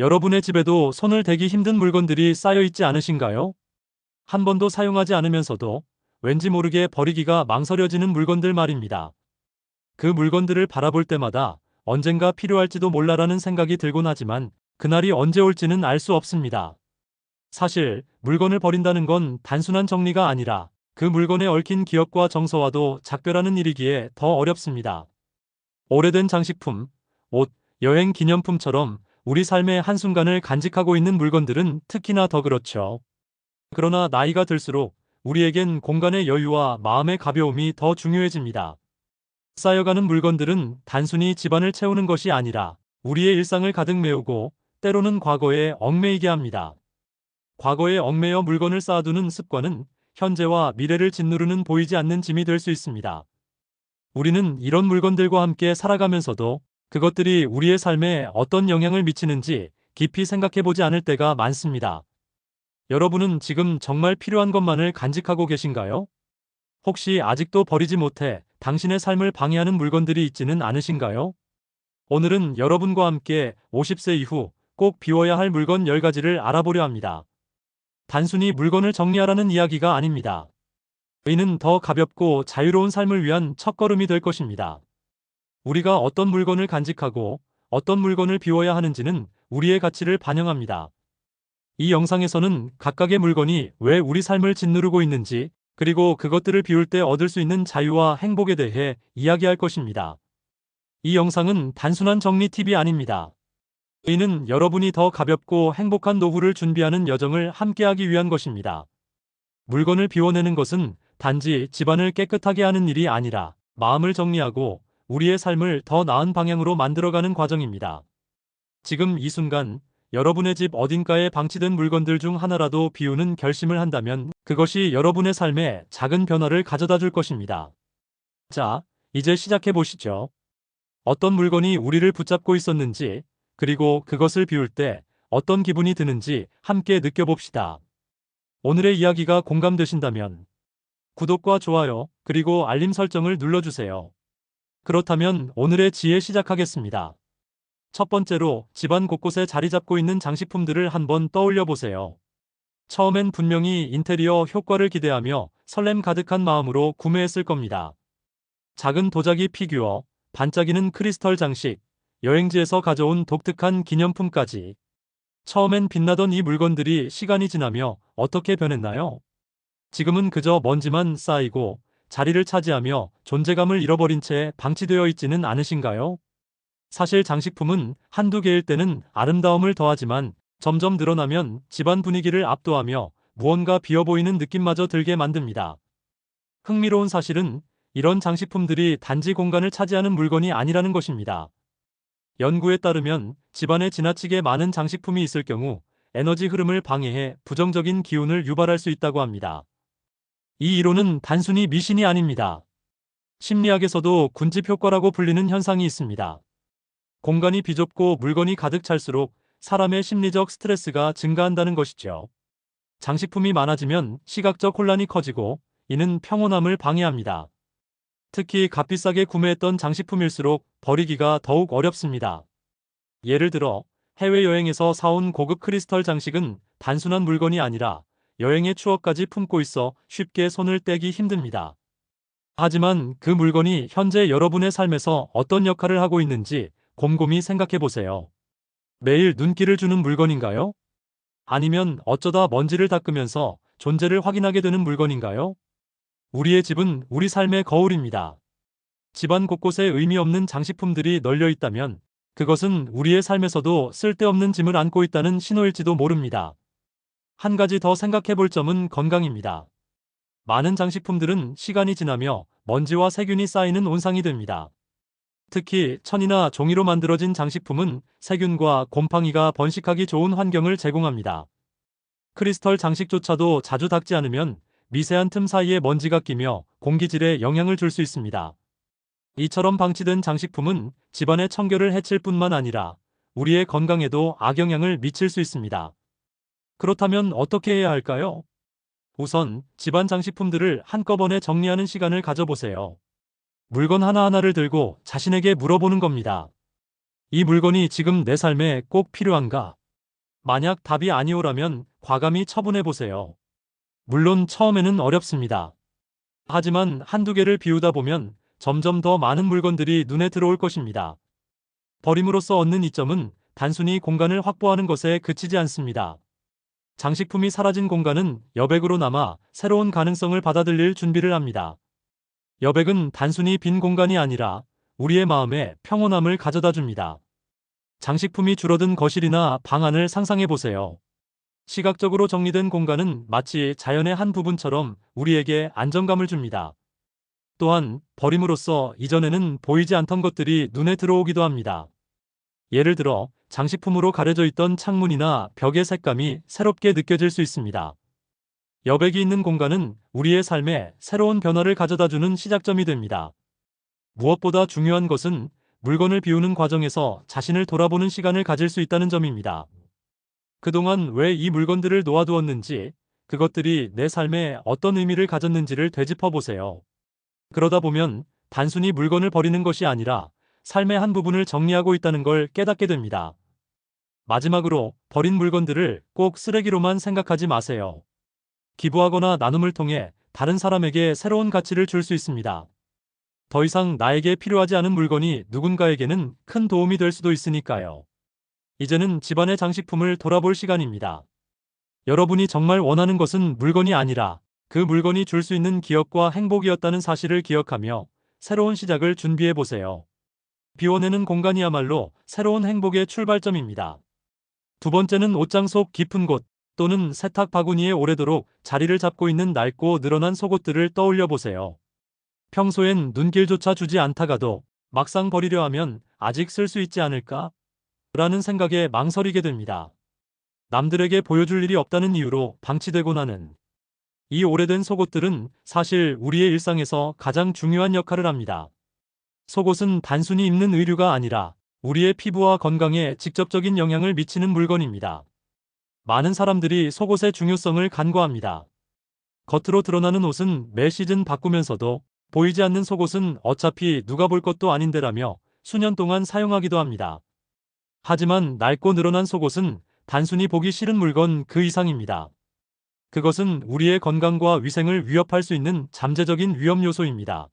여러분의 집에도 손을 대기 힘든 물건들이 쌓여 있지 않으신가요? 한 번도 사용하지 않으면서도 왠지 모르게 버리기가 망설여지는 물건들 말입니다. 그 물건들을 바라볼 때마다 언젠가 필요할지도 몰라라는 생각이 들곤 하지만 그날이 언제 올지는 알 수 없습니다. 사실 물건을 버린다는 건 단순한 정리가 아니라 그 물건에 얽힌 기억과 정서와도 작별하는 일이기에 더 어렵습니다. 오래된 장식품, 옷, 여행 기념품처럼 우리 삶의 한순간을 간직하고 있는 물건들은 특히나 더 그렇죠. 그러나 나이가 들수록 우리에겐 공간의 여유와 마음의 가벼움이 더 중요해집니다. 쌓여가는 물건들은 단순히 집안을 채우는 것이 아니라 우리의 일상을 가득 메우고 때로는 과거에 얽매이게 합니다. 과거에 얽매여 물건을 쌓아두는 습관은 현재와 미래를 짓누르는 보이지 않는 짐이 될 수 있습니다. 우리는 이런 물건들과 함께 살아가면서도 그것들이 우리의 삶에 어떤 영향을 미치는지 깊이 생각해 보지 않을 때가 많습니다. 여러분은 지금 정말 필요한 것만을 간직하고 계신가요? 혹시 아직도 버리지 못해 당신의 삶을 방해하는 물건들이 있지는 않으신가요? 오늘은 여러분과 함께 50세 이후 꼭 비워야 할 물건 10가지를 알아보려 합니다. 단순히 물건을 정리하라는 이야기가 아닙니다. 이는 더 가볍고 자유로운 삶을 위한 첫걸음이 될 것입니다. 우리가 어떤 물건을 간직하고 어떤 물건을 비워야 하는지는 우리의 가치를 반영합니다. 이 영상에서는 각각의 물건이 왜 우리 삶을 짓누르고 있는지, 그리고 그것들을 비울 때 얻을 수 있는 자유와 행복에 대해 이야기할 것입니다. 이 영상은 단순한 정리 팁이 아닙니다. 이는 여러분이 더 가볍고 행복한 노후를 준비하는 여정을 함께하기 위한 것입니다. 물건을 비워내는 것은 단지 집안을 깨끗하게 하는 일이 아니라 마음을 정리하고 우리의 삶을 더 나은 방향으로 만들어가는 과정입니다. 지금 이 순간 여러분의 집 어딘가에 방치된 물건들 중 하나라도 비우는 결심을 한다면 그것이 여러분의 삶에 작은 변화를 가져다 줄 것입니다. 자, 이제 시작해 보시죠. 어떤 물건이 우리를 붙잡고 있었는지, 그리고 그것을 비울 때 어떤 기분이 드는지 함께 느껴봅시다. 오늘의 이야기가 공감되신다면 구독과 좋아요, 그리고 알림 설정을 눌러주세요. 그렇다면 오늘의 지혜 시작하겠습니다. 첫 번째로 집안 곳곳에 자리 잡고 있는 장식품들을 한번 떠올려 보세요. 처음엔 분명히 인테리어 효과를 기대하며 설렘 가득한 마음으로 구매했을 겁니다. 작은 도자기 피규어, 반짝이는 크리스털 장식, 여행지에서 가져온 독특한 기념품까지. 처음엔 빛나던 이 물건들이 시간이 지나며 어떻게 변했나요? 지금은 그저 먼지만 쌓이고 자리를 차지하며 존재감을 잃어버린 채 방치되어 있지는 않으신가요? 사실 장식품은 한두 개일 때는 아름다움을 더하지만 점점 늘어나면 집안 분위기를 압도하며 무언가 비어 보이는 느낌마저 들게 만듭니다. 흥미로운 사실은 이런 장식품들이 단지 공간을 차지하는 물건이 아니라는 것입니다. 연구에 따르면 집안에 지나치게 많은 장식품이 있을 경우 에너지 흐름을 방해해 부정적인 기운을 유발할 수 있다고 합니다. 이 이론은 단순히 미신이 아닙니다. 심리학에서도 군집 효과라고 불리는 현상이 있습니다. 공간이 비좁고 물건이 가득 찰수록 사람의 심리적 스트레스가 증가한다는 것이죠. 장식품이 많아지면 시각적 혼란이 커지고 이는 평온함을 방해합니다. 특히 값비싸게 구매했던 장식품일수록 버리기가 더욱 어렵습니다. 예를 들어 해외여행에서 사온 고급 크리스털 장식은 단순한 물건이 아니라 여행의 추억까지 품고 있어 쉽게 손을 떼기 힘듭니다. 하지만 그 물건이 현재 여러분의 삶에서 어떤 역할을 하고 있는지 곰곰이 생각해 보세요. 매일 눈길을 주는 물건인가요? 아니면 어쩌다 먼지를 닦으면서 존재를 확인하게 되는 물건인가요? 우리의 집은 우리 삶의 거울입니다. 집안 곳곳에 의미 없는 장식품들이 널려 있다면 그것은 우리의 삶에서도 쓸데없는 짐을 안고 있다는 신호일지도 모릅니다. 한 가지 더 생각해 볼 점은 건강입니다. 많은 장식품들은 시간이 지나며 먼지와 세균이 쌓이는 온상이 됩니다. 특히 천이나 종이로 만들어진 장식품은 세균과 곰팡이가 번식하기 좋은 환경을 제공합니다. 크리스털 장식조차도 자주 닦지 않으면 미세한 틈 사이에 먼지가 끼며 공기질에 영향을 줄 수 있습니다. 이처럼 방치된 장식품은 집안의 청결을 해칠 뿐만 아니라 우리의 건강에도 악영향을 미칠 수 있습니다. 그렇다면 어떻게 해야 할까요? 우선 집안 장식품들을 한꺼번에 정리하는 시간을 가져보세요. 물건 하나하나를 들고 자신에게 물어보는 겁니다. 이 물건이 지금 내 삶에 꼭 필요한가? 만약 답이 아니오라면 과감히 처분해 보세요. 물론 처음에는 어렵습니다. 하지만 한두 개를 비우다 보면 점점 더 많은 물건들이 눈에 들어올 것입니다. 버림으로써 얻는 이점은 단순히 공간을 확보하는 것에 그치지 않습니다. 장식품이 사라진 공간은 여백으로 남아 새로운 가능성을 받아들일 준비를 합니다. 여백은 단순히 빈 공간이 아니라 우리의 마음에 평온함을 가져다 줍니다. 장식품이 줄어든 거실이나 방 안을 상상해 보세요. 시각적으로 정리된 공간은 마치 자연의 한 부분처럼 우리에게 안정감을 줍니다. 또한 버림으로써 이전에는 보이지 않던 것들이 눈에 들어오기도 합니다. 예를 들어 장식품으로 가려져 있던 창문이나 벽의 색감이 새롭게 느껴질 수 있습니다. 여백이 있는 공간은 우리의 삶에 새로운 변화를 가져다주는 시작점이 됩니다. 무엇보다 중요한 것은 물건을 비우는 과정에서 자신을 돌아보는 시간을 가질 수 있다는 점입니다. 그동안 왜 이 물건들을 놓아두었는지, 그것들이 내 삶에 어떤 의미를 가졌는지를 되짚어 보세요. 그러다 보면 단순히 물건을 버리는 것이 아니라 삶의 한 부분을 정리하고 있다는 걸 깨닫게 됩니다. 마지막으로 버린 물건들을 꼭 쓰레기로만 생각하지 마세요. 기부하거나 나눔을 통해 다른 사람에게 새로운 가치를 줄 수 있습니다. 더 이상 나에게 필요하지 않은 물건이 누군가에게는 큰 도움이 될 수도 있으니까요. 이제는 집안의 장식품을 돌아볼 시간입니다. 여러분이 정말 원하는 것은 물건이 아니라 그 물건이 줄 수 있는 기억과 행복이었다는 사실을 기억하며 새로운 시작을 준비해 보세요. 비워내는 공간이야말로 새로운 행복의 출발점입니다. 두 번째는 옷장 속 깊은 곳 또는 세탁 바구니에 오래도록 자리를 잡고 있는 낡고 늘어난 속옷들을 떠올려 보세요. 평소엔 눈길조차 주지 않다가도 막상 버리려 하면 아직 쓸 수 있지 않을까? 라는 생각에 망설이게 됩니다. 남들에게 보여줄 일이 없다는 이유로 방치되곤 하는 이 오래된 속옷들은 사실 우리의 일상에서 가장 중요한 역할을 합니다. 속옷은 단순히 입는 의류가 아니라 우리의 피부와 건강에 직접적인 영향을 미치는 물건입니다. 많은 사람들이 속옷의 중요성을 간과합니다. 겉으로 드러나는 옷은 매 시즌 바꾸면서도 보이지 않는 속옷은 어차피 누가 볼 것도 아닌데라며 수년 동안 사용하기도 합니다. 하지만 낡고 늘어난 속옷은 단순히 보기 싫은 물건 그 이상입니다. 그것은 우리의 건강과 위생을 위협할 수 있는 잠재적인 위험 요소입니다.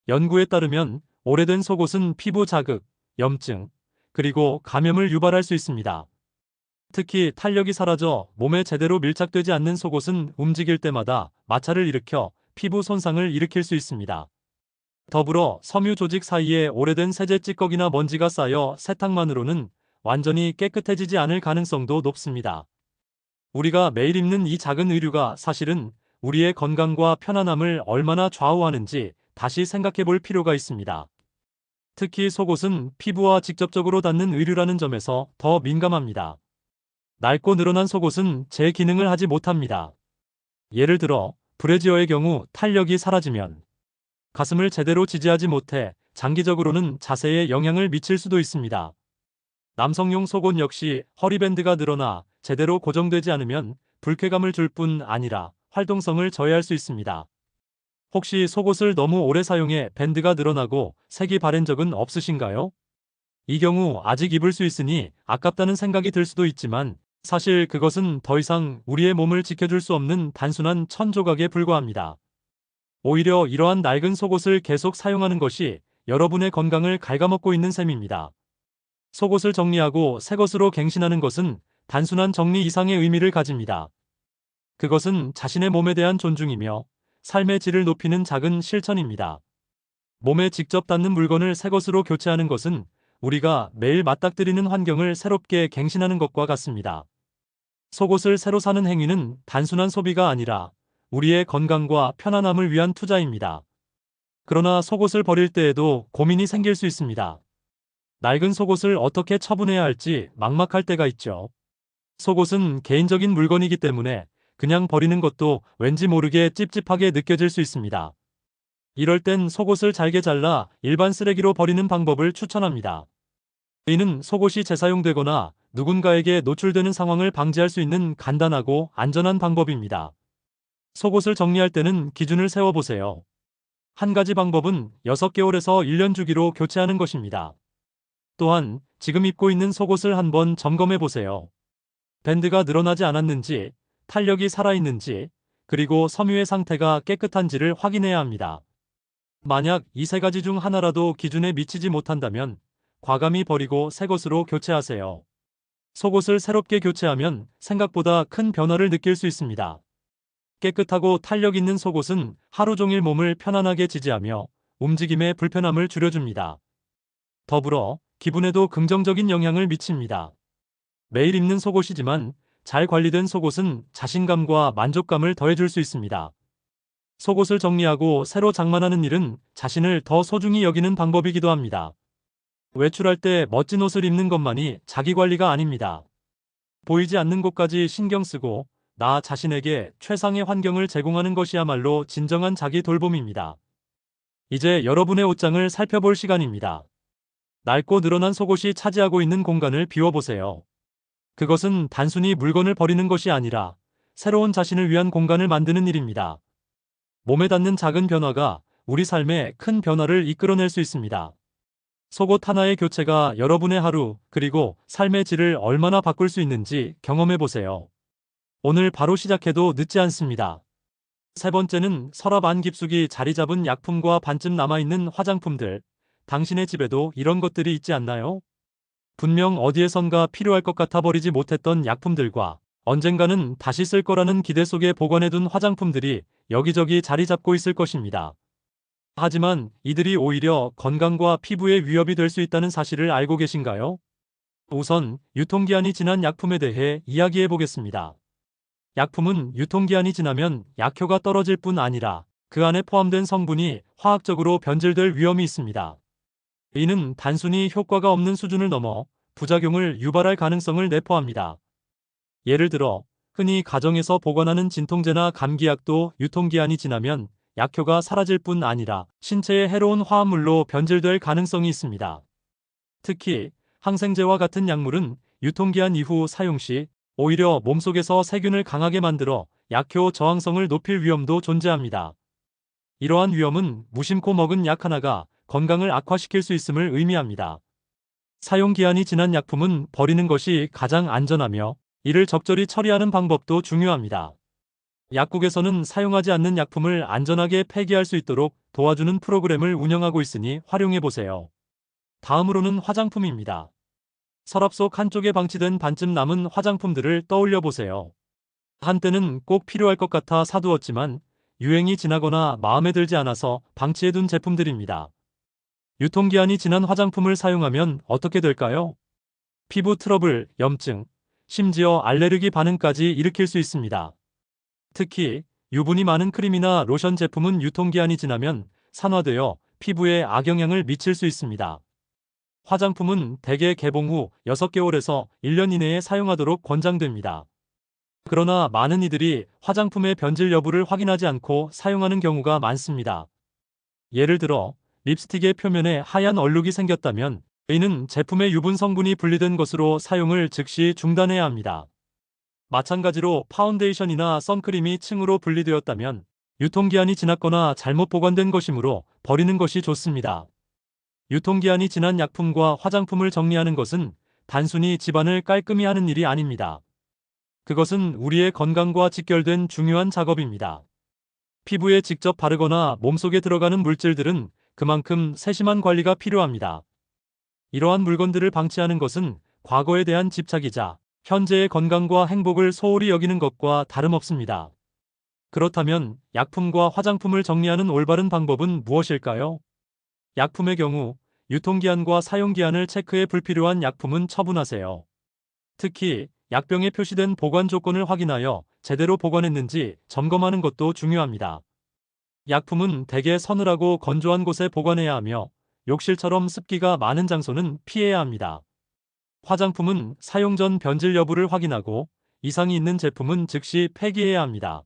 연구에 따르면 오래된 속옷은 피부 자극, 염증, 그리고 감염을 유발할 수 있습니다. 특히 탄력이 사라져 몸에 제대로 밀착되지 않는 속옷은 움직일 때마다 마찰을 일으켜 피부 손상을 일으킬 수 있습니다. 더불어 섬유 조직 사이에 오래된 세제 찌꺼기나 먼지가 쌓여 세탁만으로는 완전히 깨끗해지지 않을 가능성도 높습니다. 우리가 매일 입는 이 작은 의류가 사실은 우리의 건강과 편안함을 얼마나 좌우하는지 다시 생각해 볼 필요가 있습니다. 특히 속옷은 피부와 직접적으로 닿는 의류라는 점에서 더 민감합니다. 낡고 늘어난 속옷은 제 기능을 하지 못합니다. 예를 들어 브래지어의 경우 탄력이 사라지면 가슴을 제대로 지지하지 못해 장기적으로는 자세에 영향을 미칠 수도 있습니다. 남성용 속옷 역시 허리밴드가 늘어나 제대로 고정되지 않으면 불쾌감을 줄 뿐 아니라 활동성을 저해할 수 있습니다. 혹시 속옷을 너무 오래 사용해 밴드가 늘어나고 색이 바랜 적은 없으신가요? 이 경우 아직 입을 수 있으니 아깝다는 생각이 들 수도 있지만 사실 그것은 더 이상 우리의 몸을 지켜줄 수 없는 단순한 천조각에 불과합니다. 오히려 이러한 낡은 속옷을 계속 사용하는 것이 여러분의 건강을 갉아먹고 있는 셈입니다. 속옷을 정리하고 새 것으로 갱신하는 것은 단순한 정리 이상의 의미를 가집니다. 그것은 자신의 몸에 대한 존중이며 삶의 질을 높이는 작은 실천입니다. 몸에 직접 닿는 물건을 새 것으로 교체하는 것은 우리가 매일 맞닥뜨리는 환경을 새롭게 갱신하는 것과 같습니다. 속옷을 새로 사는 행위는 단순한 소비가 아니라 우리의 건강과 편안함을 위한 투자입니다. 그러나 속옷을 버릴 때에도 고민이 생길 수 있습니다. 낡은 속옷을 어떻게 처분해야 할지 막막할 때가 있죠. 속옷은 개인적인 물건이기 때문에 그냥 버리는 것도 왠지 모르게 찝찝하게 느껴질 수 있습니다. 이럴 땐 속옷을 잘게 잘라 일반 쓰레기로 버리는 방법을 추천합니다. 이는 속옷이 재사용되거나 누군가에게 노출되는 상황을 방지할 수 있는 간단하고 안전한 방법입니다. 속옷을 정리할 때는 기준을 세워보세요. 한 가지 방법은 6개월에서 1년 주기로 교체하는 것입니다. 또한 지금 입고 있는 속옷을 한번 점검해 보세요. 밴드가 늘어나지 않았는지, 탄력이 살아있는지, 그리고 섬유의 상태가 깨끗한지를 확인해야 합니다. 만약 이 세 가지 중 하나라도 기준에 미치지 못한다면 과감히 버리고 새 것으로 교체하세요. 속옷을 새롭게 교체하면 생각보다 큰 변화를 느낄 수 있습니다. 깨끗하고 탄력 있는 속옷은 하루 종일 몸을 편안하게 지지하며 움직임의 불편함을 줄여줍니다. 더불어 기분에도 긍정적인 영향을 미칩니다. 매일 입는 속옷이지만 잘 관리된 속옷은 자신감과 만족감을 더해줄 수 있습니다. 속옷을 정리하고 새로 장만하는 일은 자신을 더 소중히 여기는 방법이기도 합니다. 외출할 때 멋진 옷을 입는 것만이 자기 관리가 아닙니다. 보이지 않는 곳까지 신경 쓰고 나 자신에게 최상의 환경을 제공하는 것이야말로 진정한 자기 돌봄입니다. 이제 여러분의 옷장을 살펴볼 시간입니다. 낡고 늘어난 속옷이 차지하고 있는 공간을 비워보세요. 그것은 단순히 물건을 버리는 것이 아니라 새로운 자신을 위한 공간을 만드는 일입니다. 몸에 닿는 작은 변화가 우리 삶에 큰 변화를 이끌어낼 수 있습니다. 속옷 하나의 교체가 여러분의 하루, 그리고 삶의 질을 얼마나 바꿀 수 있는지 경험해 보세요. 오늘 바로 시작해도 늦지 않습니다. 세 번째는 서랍 안 깊숙이 자리 잡은 약품과 반쯤 남아있는 화장품들. 당신의 집에도 이런 것들이 있지 않나요? 분명 어디에선가 필요할 것 같아 버리지 못했던 약품들과 언젠가는 다시 쓸 거라는 기대 속에 보관해둔 화장품들이 여기저기 자리 잡고 있을 것입니다. 하지만 이들이 오히려 건강과 피부에 위협이 될 수 있다는 사실을 알고 계신가요? 우선 유통기한이 지난 약품에 대해 이야기해 보겠습니다. 약품은 유통기한이 지나면 약효가 떨어질 뿐 아니라 그 안에 포함된 성분이 화학적으로 변질될 위험이 있습니다. 이는 단순히 효과가 없는 수준을 넘어 부작용을 유발할 가능성을 내포합니다. 예를 들어 흔히 가정에서 보관하는 진통제나 감기약도 유통기한이 지나면 약효가 사라질 뿐 아니라 신체에 해로운 화합물로 변질될 가능성이 있습니다. 특히 항생제와 같은 약물은 유통기한 이후 사용 시 오히려 몸속에서 세균을 강하게 만들어 약효 저항성을 높일 위험도 존재합니다. 이러한 위험은 무심코 먹은 약 하나가 건강을 악화시킬 수 있음을 의미합니다. 사용기한이 지난 약품은 버리는 것이 가장 안전하며 이를 적절히 처리하는 방법도 중요합니다. 약국에서는 사용하지 않는 약품을 안전하게 폐기할 수 있도록 도와주는 프로그램을 운영하고 있으니 활용해 보세요. 다음으로는 화장품입니다. 서랍 속 한쪽에 방치된 반쯤 남은 화장품들을 떠올려 보세요. 한때는 꼭 필요할 것 같아 사두었지만 유행이 지나거나 마음에 들지 않아서 방치해둔 제품들입니다. 유통기한이 지난 화장품을 사용하면 어떻게 될까요? 피부 트러블, 염증, 심지어 알레르기 반응까지 일으킬 수 있습니다. 특히 유분이 많은 크림이나 로션 제품은 유통기한이 지나면 산화되어 피부에 악영향을 미칠 수 있습니다. 화장품은 대개 개봉 후 6개월에서 1년 이내에 사용하도록 권장됩니다. 그러나 많은 이들이 화장품의 변질 여부를 확인하지 않고 사용하는 경우가 많습니다. 예를 들어 립스틱의 표면에 하얀 얼룩이 생겼다면 이는 제품의 유분 성분이 분리된 것으로 사용을 즉시 중단해야 합니다. 마찬가지로 파운데이션이나 선크림이 층으로 분리되었다면 유통기한이 지났거나 잘못 보관된 것이므로 버리는 것이 좋습니다. 유통기한이 지난 약품과 화장품을 정리하는 것은 단순히 집안을 깔끔히 하는 일이 아닙니다. 그것은 우리의 건강과 직결된 중요한 작업입니다. 피부에 직접 바르거나 몸속에 들어가는 물질들은 그만큼 세심한 관리가 필요합니다. 이러한 물건들을 방치하는 것은 과거에 대한 집착이자 현재의 건강과 행복을 소홀히 여기는 것과 다름없습니다. 그렇다면 약품과 화장품을 정리하는 올바른 방법은 무엇일까요? 약품의 경우 유통기한과 사용기한을 체크해 불필요한 약품은 처분하세요. 특히 약병에 표시된 보관 조건을 확인하여 제대로 보관했는지 점검하는 것도 중요합니다. 약품은 대개 서늘하고 건조한 곳에 보관해야 하며 욕실처럼 습기가 많은 장소는 피해야 합니다. 화장품은 사용 전 변질 여부를 확인하고 이상이 있는 제품은 즉시 폐기해야 합니다.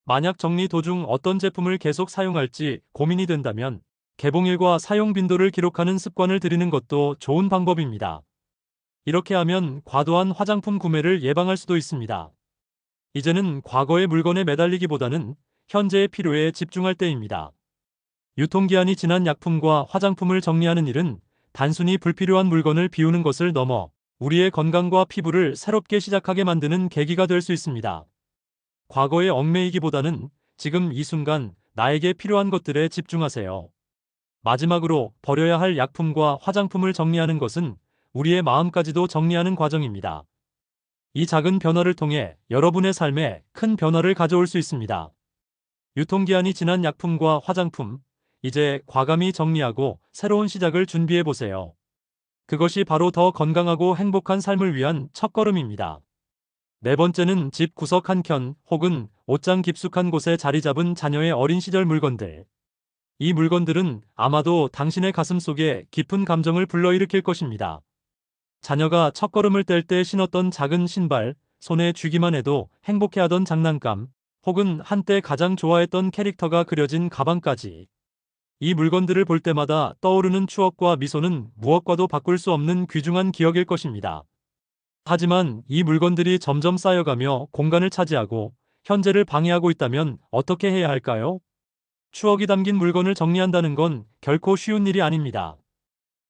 만약 정리 도중 어떤 제품을 계속 사용할지 고민이 된다면 개봉일과 사용 빈도를 기록하는 습관을 들이는 것도 좋은 방법입니다. 이렇게 하면 과도한 화장품 구매를 예방할 수도 있습니다. 이제는 과거의 물건에 매달리기보다는 현재의 필요에 집중할 때입니다. 유통기한이 지난 약품과 화장품을 정리하는 일은 단순히 불필요한 물건을 비우는 것을 넘어 우리의 건강과 피부를 새롭게 시작하게 만드는 계기가 될 수 있습니다. 과거에 얽매이기보다는 지금 이 순간 나에게 필요한 것들에 집중하세요. 마지막으로 버려야 할 약품과 화장품을 정리하는 것은 우리의 마음까지도 정리하는 과정입니다. 이 작은 변화를 통해 여러분의 삶에 큰 변화를 가져올 수 있습니다. 유통기한이 지난 약품과 화장품, 이제 과감히 정리하고 새로운 시작을 준비해 보세요. 그것이 바로 더 건강하고 행복한 삶을 위한 첫걸음입니다. 네 번째는 집 구석 한켠 혹은 옷장 깊숙한 곳에 자리 잡은 자녀의 어린 시절 물건들. 이 물건들은 아마도 당신의 가슴 속에 깊은 감정을 불러일으킬 것입니다. 자녀가 첫걸음을 뗄 때 신었던 작은 신발, 손에 쥐기만 해도 행복해하던 장난감, 혹은 한때 가장 좋아했던 캐릭터가 그려진 가방까지. 이 물건들을 볼 때마다 떠오르는 추억과 미소는 무엇과도 바꿀 수 없는 귀중한 기억일 것입니다. 하지만 이 물건들이 점점 쌓여가며 공간을 차지하고 현재를 방해하고 있다면 어떻게 해야 할까요? 추억이 담긴 물건을 정리한다는 건 결코 쉬운 일이 아닙니다.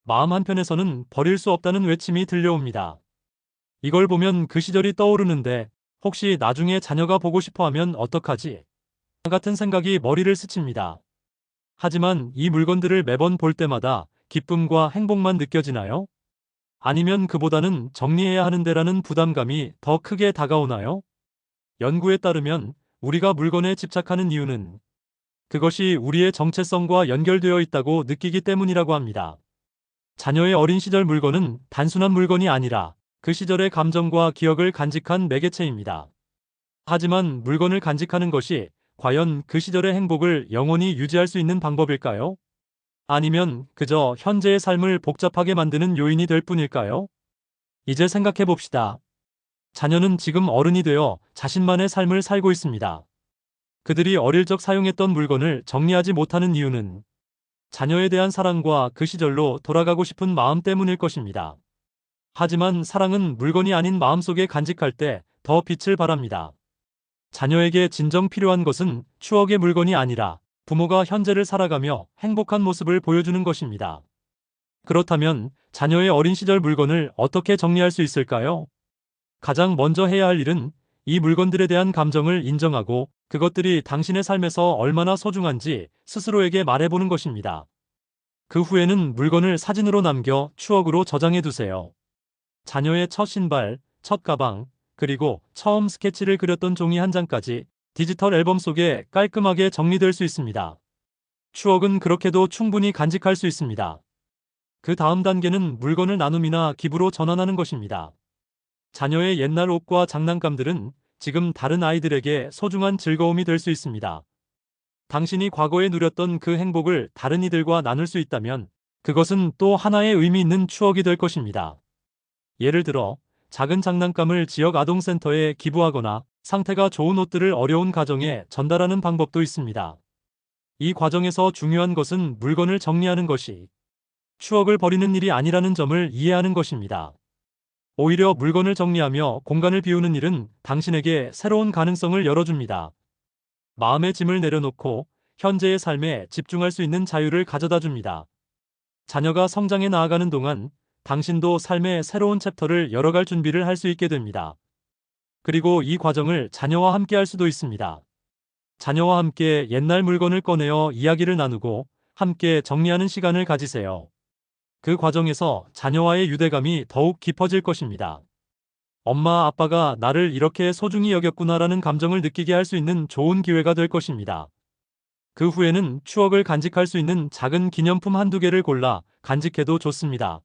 마음 한편에서는 버릴 수 없다는 외침이 들려옵니다. 이걸 보면 그 시절이 떠오르는데 혹시 나중에 자녀가 보고 싶어 하면 어떡하지? 같은 생각이 머리를 스칩니다. 하지만 이 물건들을 매번 볼 때마다 기쁨과 행복만 느껴지나요? 아니면 그보다는 정리해야 하는데라는 부담감이 더 크게 다가오나요? 연구에 따르면 우리가 물건에 집착하는 이유는 그것이 우리의 정체성과 연결되어 있다고 느끼기 때문이라고 합니다. 자녀의 어린 시절 물건은 단순한 물건이 아니라 그 시절의 감정과 기억을 간직한 매개체입니다. 하지만 물건을 간직하는 것이 과연 그 시절의 행복을 영원히 유지할 수 있는 방법일까요? 아니면 그저 현재의 삶을 복잡하게 만드는 요인이 될 뿐일까요? 이제 생각해 봅시다. 자녀는 지금 어른이 되어 자신만의 삶을 살고 있습니다. 그들이 어릴 적 사용했던 물건을 정리하지 못하는 이유는 자녀에 대한 사랑과 그 시절로 돌아가고 싶은 마음 때문일 것입니다. 하지만 사랑은 물건이 아닌 마음속에 간직할 때 더 빛을 발합니다. 자녀에게 진정 필요한 것은 추억의 물건이 아니라 부모가 현재를 살아가며 행복한 모습을 보여주는 것입니다. 그렇다면 자녀의 어린 시절 물건을 어떻게 정리할 수 있을까요? 가장 먼저 해야 할 일은 이 물건들에 대한 감정을 인정하고 그것들이 당신의 삶에서 얼마나 소중한지 스스로에게 말해보는 것입니다. 그 후에는 물건을 사진으로 남겨 추억으로 저장해 두세요. 자녀의 첫 신발, 첫 가방, 그리고 처음 스케치를 그렸던 종이 한 장까지 디지털 앨범 속에 깔끔하게 정리될 수 있습니다. 추억은 그렇게도 충분히 간직할 수 있습니다. 그 다음 단계는 물건을 나눔이나 기부로 전환하는 것입니다. 자녀의 옛날 옷과 장난감들은 지금 다른 아이들에게 소중한 즐거움이 될 수 있습니다. 당신이 과거에 누렸던 그 행복을 다른 이들과 나눌 수 있다면 그것은 또 하나의 의미 있는 추억이 될 것입니다. 예를 들어 작은 장난감을 지역 아동센터에 기부하거나 상태가 좋은 옷들을 어려운 가정에 전달하는 방법도 있습니다. 이 과정에서 중요한 것은 물건을 정리하는 것이 추억을 버리는 일이 아니라는 점을 이해하는 것입니다. 오히려 물건을 정리하며 공간을 비우는 일은 당신에게 새로운 가능성을 열어줍니다. 마음의 짐을 내려놓고 현재의 삶에 집중할 수 있는 자유를 가져다 줍니다. 자녀가 성장해 나아가는 동안 당신도 삶의 새로운 챕터를 열어갈 준비를 할 수 있게 됩니다. 그리고 이 과정을 자녀와 함께 할 수도 있습니다. 자녀와 함께 옛날 물건을 꺼내어 이야기를 나누고 함께 정리하는 시간을 가지세요. 그 과정에서 자녀와의 유대감이 더욱 깊어질 것입니다. 엄마, 아빠가 나를 이렇게 소중히 여겼구나라는 감정을 느끼게 할 수 있는 좋은 기회가 될 것입니다. 그 후에는 추억을 간직할 수 있는 작은 기념품 한두 개를 골라 간직해도 좋습니다.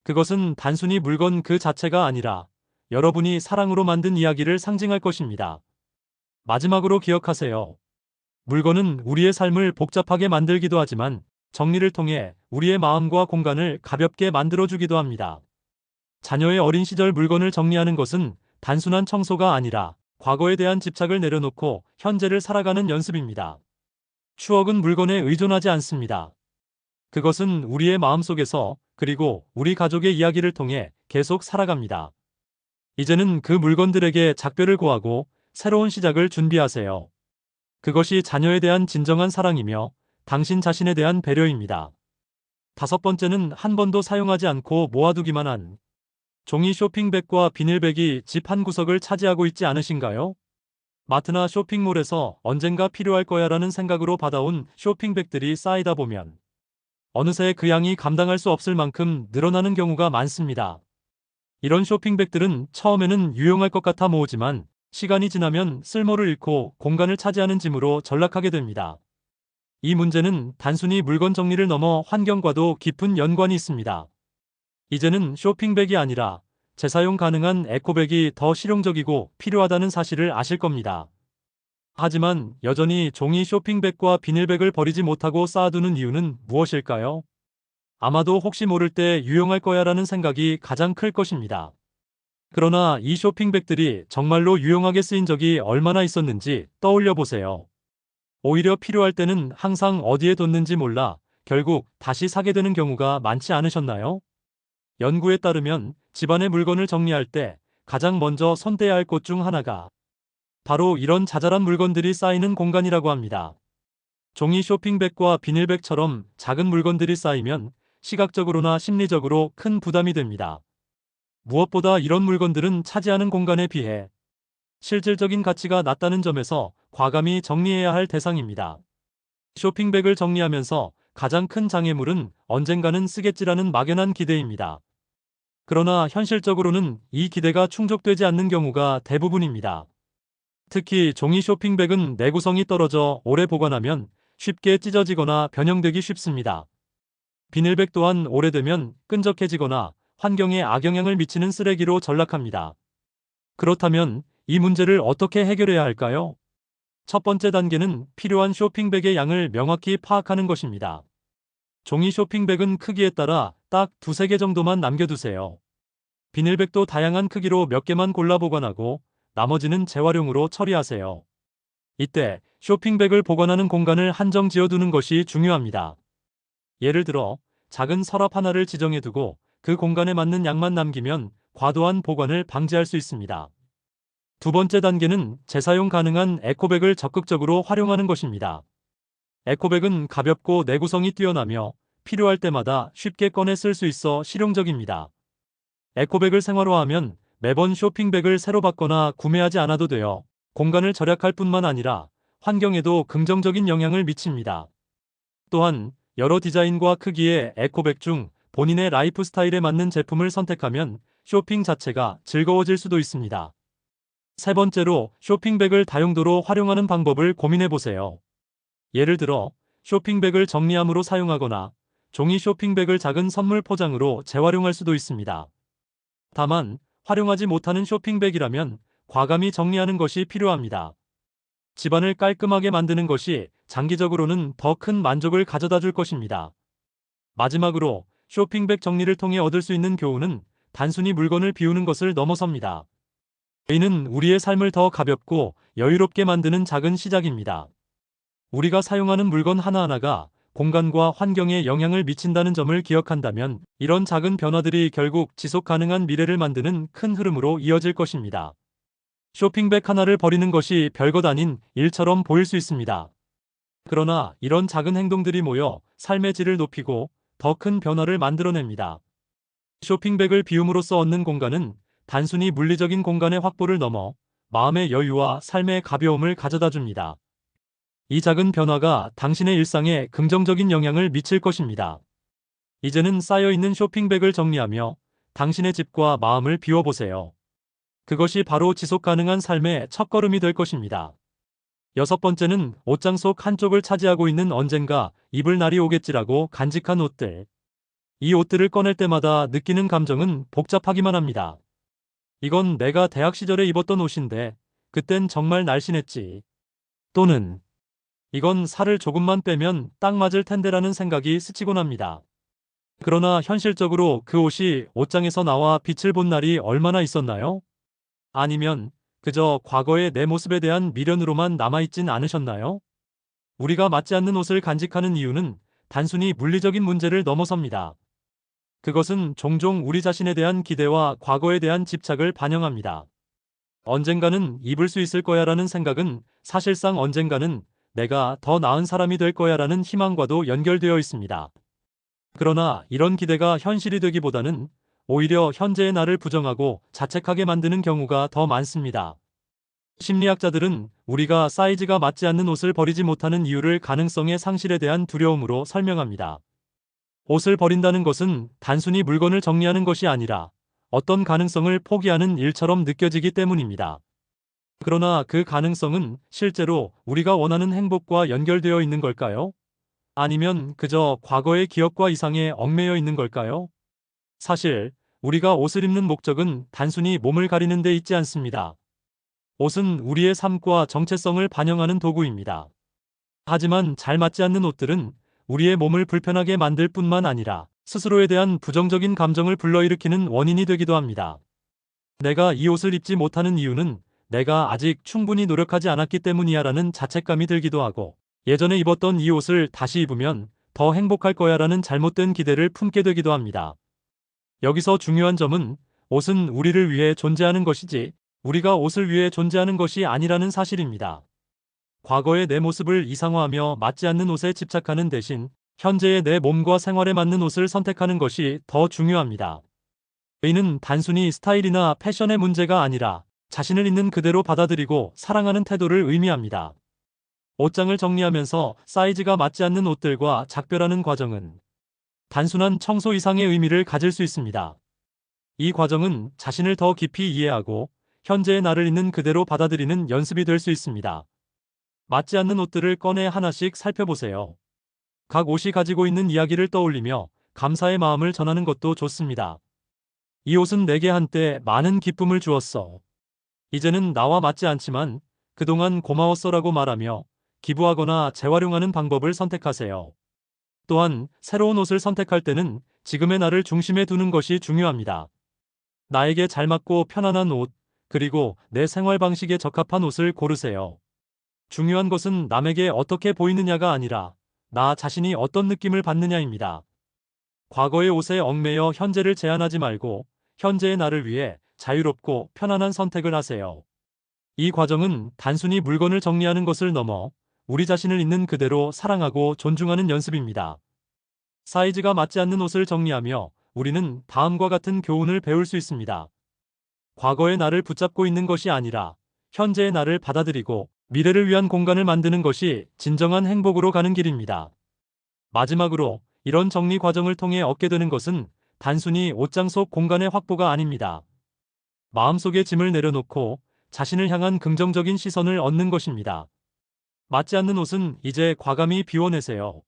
그것은 단순히 물건 그 자체가 아니라 여러분이 사랑으로 만든 이야기를 상징할 것입니다. 마지막으로 기억하세요. 물건은 우리의 삶을 복잡하게 만들기도 하지만 정리를 통해 우리의 마음과 공간을 가볍게 만들어주기도 합니다. 자녀의 어린 시절 물건을 정리하는 것은 단순한 청소가 아니라 과거에 대한 집착을 내려놓고 현재를 살아가는 연습입니다. 추억은 물건에 의존하지 않습니다. 그것은 우리의 마음속에서 그리고 우리 가족의 이야기를 통해 계속 살아갑니다. 이제는 그 물건들에게 작별을 고하고 새로운 시작을 준비하세요. 그것이 자녀에 대한 진정한 사랑이며 당신 자신에 대한 배려입니다. 다섯 번째는 한 번도 사용하지 않고 모아두기만 한 종이 쇼핑백과 비닐백이 집 한 구석을 차지하고 있지 않으신가요? 마트나 쇼핑몰에서 언젠가 필요할 거야라는 생각으로 받아온 쇼핑백들이 쌓이다 보면 어느새 그 양이 감당할 수 없을 만큼 늘어나는 경우가 많습니다. 이런 쇼핑백들은 처음에는 유용할 것 같아 모으지만 시간이 지나면 쓸모를 잃고 공간을 차지하는 짐으로 전락하게 됩니다. 이 문제는 단순히 물건 정리를 넘어 환경과도 깊은 연관이 있습니다. 이제는 쇼핑백이 아니라 재사용 가능한 에코백이 더 실용적이고 필요하다는 사실을 아실 겁니다. 하지만 여전히 종이 쇼핑백과 비닐백을 버리지 못하고 쌓아두는 이유는 무엇일까요? 아마도 혹시 모를 때 유용할 거야라는 생각이 가장 클 것입니다. 그러나 이 쇼핑백들이 정말로 유용하게 쓰인 적이 얼마나 있었는지 떠올려 보세요. 오히려 필요할 때는 항상 어디에 뒀는지 몰라 결국 다시 사게 되는 경우가 많지 않으셨나요? 연구에 따르면 집안의 물건을 정리할 때 가장 먼저 손대야 할 곳 중 하나가 바로 이런 자잘한 물건들이 쌓이는 공간이라고 합니다. 종이 쇼핑백과 비닐백처럼 작은 물건들이 쌓이면 시각적으로나 심리적으로 큰 부담이 됩니다. 무엇보다 이런 물건들은 차지하는 공간에 비해 실질적인 가치가 낮다는 점에서 과감히 정리해야 할 대상입니다. 쇼핑백을 정리하면서 가장 큰 장애물은 언젠가는 쓰겠지라는 막연한 기대입니다. 그러나 현실적으로는 이 기대가 충족되지 않는 경우가 대부분입니다. 특히 종이 쇼핑백은 내구성이 떨어져 오래 보관하면 쉽게 찢어지거나 변형되기 쉽습니다. 비닐백 또한 오래되면 끈적해지거나 환경에 악영향을 미치는 쓰레기로 전락합니다. 그렇다면 이 문제를 어떻게 해결해야 할까요? 첫 번째 단계는 필요한 쇼핑백의 양을 명확히 파악하는 것입니다. 종이 쇼핑백은 크기에 따라 딱 두세 개 정도만 남겨두세요. 비닐백도 다양한 크기로 몇 개만 골라 보관하고 나머지는 재활용으로 처리하세요. 이때 쇼핑백을 보관하는 공간을 한정 지어두는 것이 중요합니다. 예를 들어 작은 서랍 하나를 지정해두고 그 공간에 맞는 양만 남기면 과도한 보관을 방지할 수 있습니다. 두 번째 단계는 재사용 가능한 에코백을 적극적으로 활용하는 것입니다. 에코백은 가볍고 내구성이 뛰어나며 필요할 때마다 쉽게 꺼내 쓸 수 있어 실용적입니다. 에코백을 생활화하면 매번 쇼핑백을 새로 받거나 구매하지 않아도 되어 공간을 절약할 뿐만 아니라 환경에도 긍정적인 영향을 미칩니다. 또한 여러 디자인과 크기의 에코백 중 본인의 라이프 스타일에 맞는 제품을 선택하면 쇼핑 자체가 즐거워질 수도 있습니다. 세 번째로 쇼핑백을 다용도로 활용하는 방법을 고민해 보세요. 예를 들어 쇼핑백을 정리함으로 사용하거나 종이 쇼핑백을 작은 선물 포장으로 재활용할 수도 있습니다. 다만 활용하지 못하는 쇼핑백이라면 과감히 정리하는 것이 필요합니다. 집안을 깔끔하게 만드는 것이 장기적으로는 더 큰 만족을 가져다 줄 것입니다. 마지막으로 쇼핑백 정리를 통해 얻을 수 있는 교훈은 단순히 물건을 비우는 것을 넘어섭니다. 이는 우리의 삶을 더 가볍고 여유롭게 만드는 작은 시작입니다. 우리가 사용하는 물건 하나하나가 공간과 환경에 영향을 미친다는 점을 기억한다면 이런 작은 변화들이 결국 지속 가능한 미래를 만드는 큰 흐름으로 이어질 것입니다. 쇼핑백 하나를 버리는 것이 별것 아닌 일처럼 보일 수 있습니다. 그러나 이런 작은 행동들이 모여 삶의 질을 높이고 더 큰 변화를 만들어냅니다. 쇼핑백을 비움으로써 얻는 공간은 단순히 물리적인 공간의 확보를 넘어 마음의 여유와 삶의 가벼움을 가져다 줍니다. 이 작은 변화가 당신의 일상에 긍정적인 영향을 미칠 것입니다. 이제는 쌓여있는 쇼핑백을 정리하며 당신의 집과 마음을 비워보세요. 그것이 바로 지속 가능한 삶의 첫걸음이 될 것입니다. 여섯 번째는 옷장 속 한쪽을 차지하고 있는 언젠가 입을 날이 오겠지라고 간직한 옷들. 이 옷들을 꺼낼 때마다 느끼는 감정은 복잡하기만 합니다. 이건 내가 대학 시절에 입었던 옷인데 그땐 정말 날씬했지. 또는 이건 살을 조금만 빼면 딱 맞을 텐데라는 생각이 스치곤 합니다. 그러나 현실적으로 그 옷이 옷장에서 나와 빛을 본 날이 얼마나 있었나요? 아니면 그저 과거의 내 모습에 대한 미련으로만 남아있진 않으셨나요? 우리가 맞지 않는 옷을 간직하는 이유는 단순히 물리적인 문제를 넘어섭니다. 그것은 종종 우리 자신에 대한 기대와 과거에 대한 집착을 반영합니다. 언젠가는 입을 수 있을 거야라는 생각은 사실상 언젠가는 내가 더 나은 사람이 될 거야라는 희망과도 연결되어 있습니다. 그러나 이런 기대가 현실이 되기보다는 오히려 현재의 나를 부정하고 자책하게 만드는 경우가 더 많습니다. 심리학자들은 우리가 사이즈가 맞지 않는 옷을 버리지 못하는 이유를 가능성의 상실에 대한 두려움으로 설명합니다. 옷을 버린다는 것은 단순히 물건을 정리하는 것이 아니라 어떤 가능성을 포기하는 일처럼 느껴지기 때문입니다. 그러나 그 가능성은 실제로 우리가 원하는 행복과 연결되어 있는 걸까요? 아니면 그저 과거의 기억과 이상에 얽매여 있는 걸까요? 사실 우리가 옷을 입는 목적은 단순히 몸을 가리는 데 있지 않습니다. 옷은 우리의 삶과 정체성을 반영하는 도구입니다. 하지만 잘 맞지 않는 옷들은 우리의 몸을 불편하게 만들 뿐만 아니라 스스로에 대한 부정적인 감정을 불러일으키는 원인이 되기도 합니다. 내가 이 옷을 입지 못하는 이유는 내가 아직 충분히 노력하지 않았기 때문이야라는 자책감이 들기도 하고, 예전에 입었던 이 옷을 다시 입으면 더 행복할 거야라는 잘못된 기대를 품게 되기도 합니다. 여기서 중요한 점은 옷은 우리를 위해 존재하는 것이지 우리가 옷을 위해 존재하는 것이 아니라는 사실입니다. 과거의 내 모습을 이상화하며 맞지 않는 옷에 집착하는 대신 현재의 내 몸과 생활에 맞는 옷을 선택하는 것이 더 중요합니다. 이는 단순히 스타일이나 패션의 문제가 아니라 자신을 있는 그대로 받아들이고 사랑하는 태도를 의미합니다. 옷장을 정리하면서 사이즈가 맞지 않는 옷들과 작별하는 과정은 단순한 청소 이상의 의미를 가질 수 있습니다. 이 과정은 자신을 더 깊이 이해하고 현재의 나를 있는 그대로 받아들이는 연습이 될 수 있습니다. 맞지 않는 옷들을 꺼내 하나씩 살펴보세요. 각 옷이 가지고 있는 이야기를 떠올리며 감사의 마음을 전하는 것도 좋습니다. 이 옷은 내게 한때 많은 기쁨을 주었어. 이제는 나와 맞지 않지만 그동안 고마웠어라고 말하며 기부하거나 재활용하는 방법을 선택하세요. 또한 새로운 옷을 선택할 때는 지금의 나를 중심에 두는 것이 중요합니다. 나에게 잘 맞고 편안한 옷, 그리고 내 생활 방식에 적합한 옷을 고르세요. 중요한 것은 남에게 어떻게 보이느냐가 아니라 나 자신이 어떤 느낌을 받느냐입니다. 과거의 옷에 얽매여 현재를 제한하지 말고 현재의 나를 위해 자유롭고 편안한 선택을 하세요. 이 과정은 단순히 물건을 정리하는 것을 넘어 우리 자신을 있는 그대로 사랑하고 존중하는 연습입니다. 사이즈가 맞지 않는 옷을 정리하며 우리는 다음과 같은 교훈을 배울 수 있습니다. 과거의 나를 붙잡고 있는 것이 아니라 현재의 나를 받아들이고 미래를 위한 공간을 만드는 것이 진정한 행복으로 가는 길입니다. 마지막으로 이런 정리 과정을 통해 얻게 되는 것은 단순히 옷장 속 공간의 확보가 아닙니다. 마음속의 짐을 내려놓고 자신을 향한 긍정적인 시선을 얻는 것입니다. 맞지 않는 옷은 이제 과감히 비워내세요.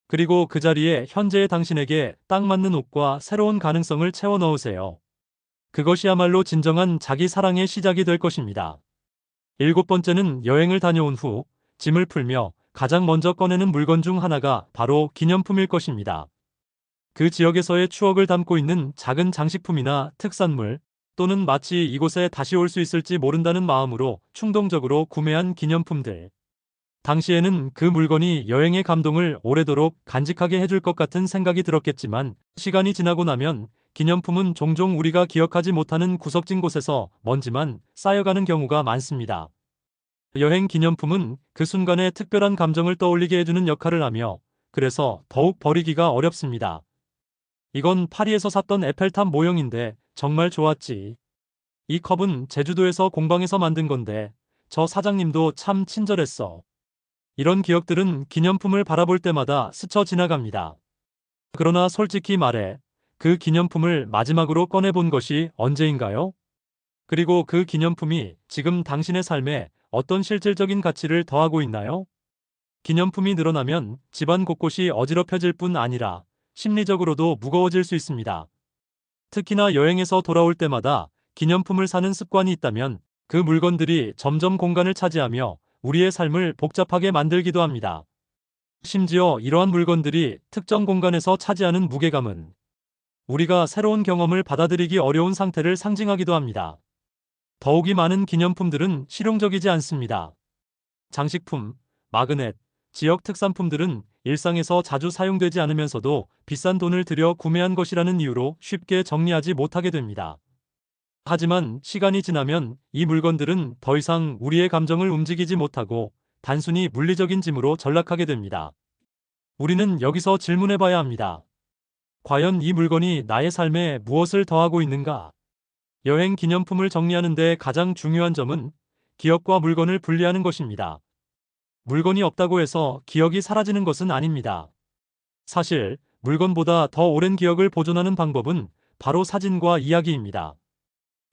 그리고 그 자리에 현재의 당신에게 딱 맞는 옷과 새로운 가능성을 채워 넣으세요. 그것이야말로 진정한 자기 사랑의 시작이 될 것입니다. 7번째는 여행을 다녀온 후 짐을 풀며 가장 먼저 꺼내는 물건 중 하나가 바로 기념품일 것입니다. 그 지역에서의 추억을 담고 있는 작은 장식품이나 특산물, 또는 마치 이곳에 다시 올 수 있을지 모른다는 마음으로 충동적으로 구매한 기념품들. 당시에는 그 물건이 여행의 감동을 오래도록 간직하게 해줄 것 같은 생각이 들었겠지만, 시간이 지나고 나면 기념품은 종종 우리가 기억하지 못하는 구석진 곳에서 먼지만 쌓여가는 경우가 많습니다. 여행 기념품은 그 순간의 특별한 감정을 떠올리게 해주는 역할을 하며, 그래서 더욱 버리기가 어렵습니다. 이건 파리에서 샀던 에펠탑 모형인데 정말 좋았지. 이 컵은 제주도에서 공방에서 만든 건데 저 사장님도 참 친절했어. 이런 기억들은 기념품을 바라볼 때마다 스쳐 지나갑니다. 그러나 솔직히 말해, 그 기념품을 마지막으로 꺼내본 것이 언제인가요? 그리고 그 기념품이 지금 당신의 삶에 어떤 실질적인 가치를 더하고 있나요? 기념품이 늘어나면 집안 곳곳이 어지럽혀질 뿐 아니라 심리적으로도 무거워질 수 있습니다. 특히나 여행에서 돌아올 때마다 기념품을 사는 습관이 있다면 그 물건들이 점점 공간을 차지하며 우리의 삶을 복잡하게 만들기도 합니다. 심지어 이러한 물건들이 특정 공간에서 차지하는 무게감은 우리가 새로운 경험을 받아들이기 어려운 상태를 상징하기도 합니다. 더욱이 많은 기념품들은 실용적이지 않습니다. 장식품, 마그넷, 지역 특산품들은 일상에서 자주 사용되지 않으면서도 비싼 돈을 들여 구매한 것이라는 이유로 쉽게 정리하지 못하게 됩니다. 하지만 시간이 지나면 이 물건들은 더 이상 우리의 감정을 움직이지 못하고 단순히 물리적인 짐으로 전락하게 됩니다. 우리는 여기서 질문해 봐야 합니다. 과연 이 물건이 나의 삶에 무엇을 더하고 있는가? 여행 기념품을 정리하는 데 가장 중요한 점은 기억과 물건을 분리하는 것입니다. 물건이 없다고 해서 기억이 사라지는 것은 아닙니다. 사실 물건보다 더 오랜 기억을 보존하는 방법은 바로 사진과 이야기입니다.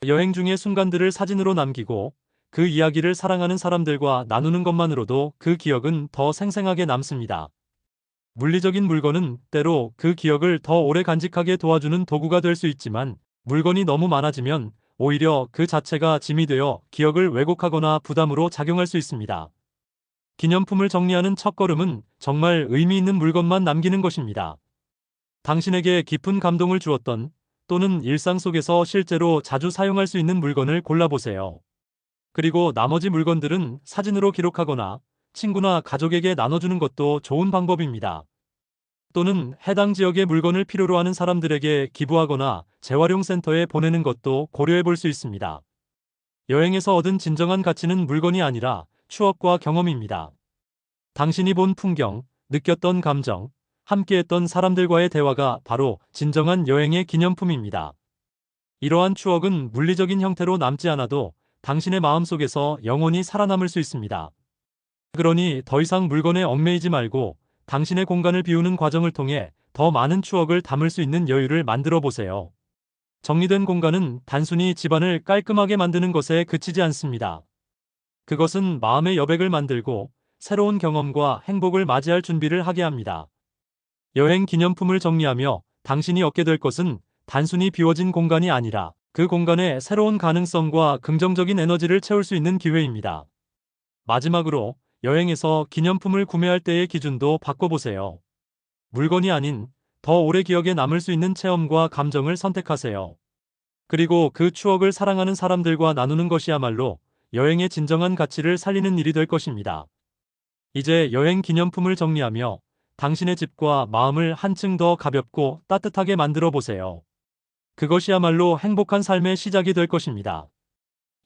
여행 중의 순간들을 사진으로 남기고 그 이야기를 사랑하는 사람들과 나누는 것만으로도 그 기억은 더 생생하게 남습니다. 물리적인 물건은 때로 그 기억을 더 오래 간직하게 도와주는 도구가 될 수 있지만, 물건이 너무 많아지면 오히려 그 자체가 짐이 되어 기억을 왜곡하거나 부담으로 작용할 수 있습니다. 기념품을 정리하는 첫걸음은 정말 의미 있는 물건만 남기는 것입니다. 당신에게 깊은 감동을 주었던, 또는 일상 속에서 실제로 자주 사용할 수 있는 물건을 골라보세요. 그리고 나머지 물건들은 사진으로 기록하거나 친구나 가족에게 나눠주는 것도 좋은 방법입니다. 또는 해당 지역의 물건을 필요로 하는 사람들에게 기부하거나 재활용 센터에 보내는 것도 고려해 볼 수 있습니다. 여행에서 얻은 진정한 가치는 물건이 아니라 추억과 경험입니다. 당신이 본 풍경, 느꼈던 감정, 함께했던 사람들과의 대화가 바로 진정한 여행의 기념품입니다. 이러한 추억은 물리적인 형태로 남지 않아도 당신의 마음속에서 영원히 살아남을 수 있습니다. 그러니 더 이상 물건에 얽매이지 말고 당신의 공간을 비우는 과정을 통해 더 많은 추억을 담을 수 있는 여유를 만들어 보세요. 정리된 공간은 단순히 집안을 깔끔하게 만드는 것에 그치지 않습니다. 그것은 마음의 여백을 만들고 새로운 경험과 행복을 맞이할 준비를 하게 합니다. 여행 기념품을 정리하며 당신이 얻게 될 것은 단순히 비워진 공간이 아니라 그 공간에 새로운 가능성과 긍정적인 에너지를 채울 수 있는 기회입니다. 마지막으로 여행에서 기념품을 구매할 때의 기준도 바꿔보세요. 물건이 아닌 더 오래 기억에 남을 수 있는 체험과 감정을 선택하세요. 그리고 그 추억을 사랑하는 사람들과 나누는 것이야말로 여행의 진정한 가치를 살리는 일이 될 것입니다. 이제 여행 기념품을 정리하며 당신의 집과 마음을 한층 더 가볍고 따뜻하게 만들어 보세요. 그것이야말로 행복한 삶의 시작이 될 것입니다.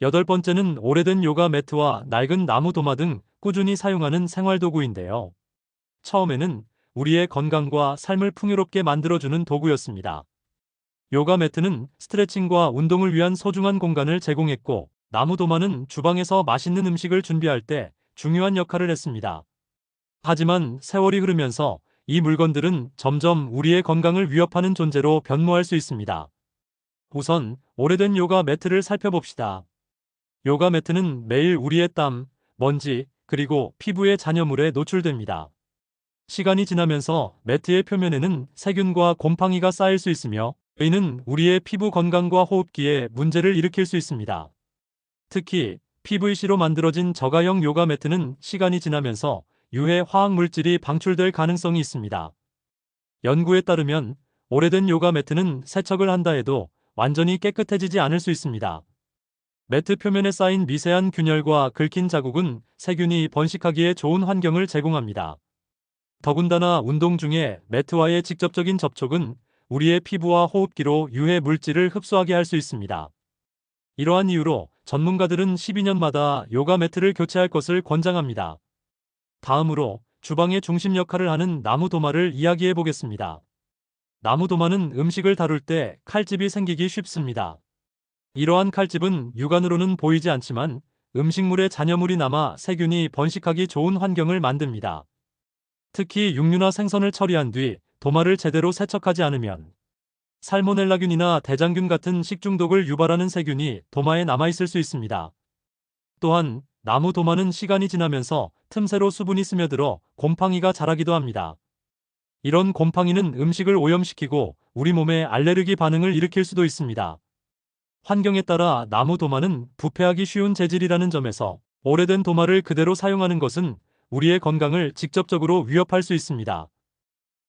여덟 번째는 오래된 요가 매트와 낡은 나무 도마 등 꾸준히 사용하는 생활도구인데요. 처음에는 우리의 건강과 삶을 풍요롭게 만들어주는 도구였습니다. 요가 매트는 스트레칭과 운동을 위한 소중한 공간을 제공했고, 나무 도마는 주방에서 맛있는 음식을 준비할 때 중요한 역할을 했습니다. 하지만 세월이 흐르면서 이 물건들은 점점 우리의 건강을 위협하는 존재로 변모할 수 있습니다. 우선 오래된 요가 매트를 살펴봅시다. 요가 매트는 매일 우리의 땀, 먼지, 그리고 피부의 잔여물에 노출됩니다. 시간이 지나면서 매트의 표면에는 세균과 곰팡이가 쌓일 수 있으며, 이는 우리의 피부 건강과 호흡기에 문제를 일으킬 수 있습니다. 특히 PVC로 만들어진 저가형 요가 매트는 시간이 지나면서 유해 화학 물질이 방출될 가능성이 있습니다. 연구에 따르면 오래된 요가 매트는 세척을 한다 해도 완전히 깨끗해지지 않을 수 있습니다. 매트 표면에 쌓인 미세한 균열과 긁힌 자국은 세균이 번식하기에 좋은 환경을 제공합니다. 더군다나 운동 중에 매트와의 직접적인 접촉은 우리의 피부와 호흡기로 유해 물질을 흡수하게 할 수 있습니다. 이러한 이유로 전문가들은 12년마다 요가 매트를 교체할 것을 권장합니다. 다음으로 주방의 중심 역할을 하는 나무 도마를 이야기해 보겠습니다. 나무 도마는 음식을 다룰 때 칼집이 생기기 쉽습니다. 이러한 칼집은 육안으로는 보이지 않지만 음식물에 잔여물이 남아 세균이 번식하기 좋은 환경을 만듭니다. 특히 육류나 생선을 처리한 뒤 도마를 제대로 세척하지 않으면 살모넬라균이나 대장균 같은 식중독을 유발하는 세균이 도마에 남아있을 수 있습니다. 또한 나무 도마는 시간이 지나면서 틈새로 수분이 스며들어 곰팡이가 자라기도 합니다. 이런 곰팡이는 음식을 오염시키고 우리 몸에 알레르기 반응을 일으킬 수도 있습니다. 환경에 따라 나무 도마는 부패하기 쉬운 재질이라는 점에서 오래된 도마를 그대로 사용하는 것은 우리의 건강을 직접적으로 위협할 수 있습니다.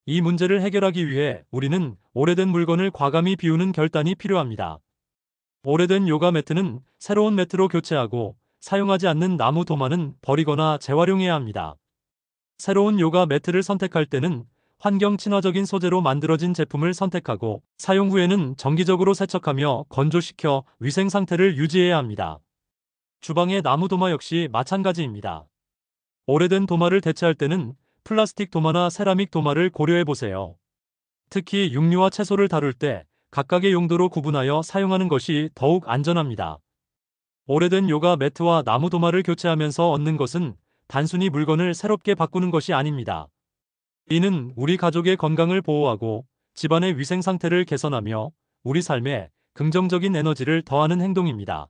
이 문제를 해결하기 위해 우리는 오래된 물건을 과감히 비우는 결단이 필요합니다. 오래된 요가 매트는 새로운 매트로 교체하고, 사용하지 않는 나무 도마는 버리거나 재활용해야 합니다. 새로운 요가 매트를 선택할 때는 환경 친화적인 소재로 만들어진 제품을 선택하고, 사용 후에는 정기적으로 세척하며 건조시켜 위생 상태를 유지해야 합니다. 주방의 나무 도마 역시 마찬가지입니다. 오래된 도마를 대체할 때는 플라스틱 도마나 세라믹 도마를 고려해 보세요. 특히 육류와 채소를 다룰 때 각각의 용도로 구분하여 사용하는 것이 더욱 안전합니다. 오래된 요가 매트와 나무 도마를 교체하면서 얻는 것은 단순히 물건을 새롭게 바꾸는 것이 아닙니다. 이는 우리 가족의 건강을 보호하고 집안의 위생 상태를 개선하며 우리 삶에 긍정적인 에너지를 더하는 행동입니다.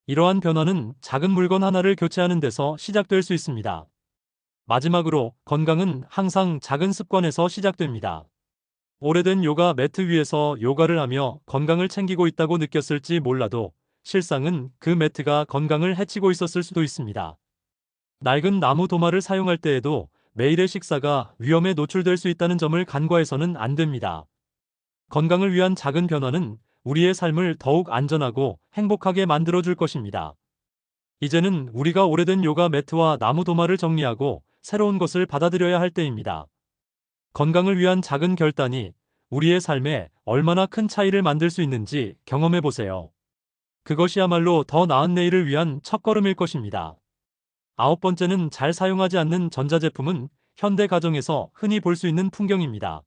이러한 변화는 작은 물건 하나를 교체하는 데서 시작될 수 있습니다. 마지막으로 건강은 항상 작은 습관에서 시작됩니다. 오래된 요가 매트 위에서 요가를 하며 건강을 챙기고 있다고 느꼈을지 몰라도 실상은 그 매트가 건강을 해치고 있었을 수도 있습니다. 낡은 나무 도마를 사용할 때에도 매일의 식사가 위험에 노출될 수 있다는 점을 간과해서는 안 됩니다. 건강을 위한 작은 변화는 우리의 삶을 더욱 안전하고 행복하게 만들어줄 것입니다. 이제는 우리가 오래된 요가 매트와 나무 도마를 정리하고 새로운 것을 받아들여야 할 때입니다. 건강을 위한 작은 결단이 우리의 삶에 얼마나 큰 차이를 만들 수 있는지 경험해 보세요. 그것이야말로 더 나은 내일을 위한 첫걸음일 것입니다. 아홉 번째는 잘 사용하지 않는 전자제품은 현대 가정에서 흔히 볼 수 있는 풍경입니다.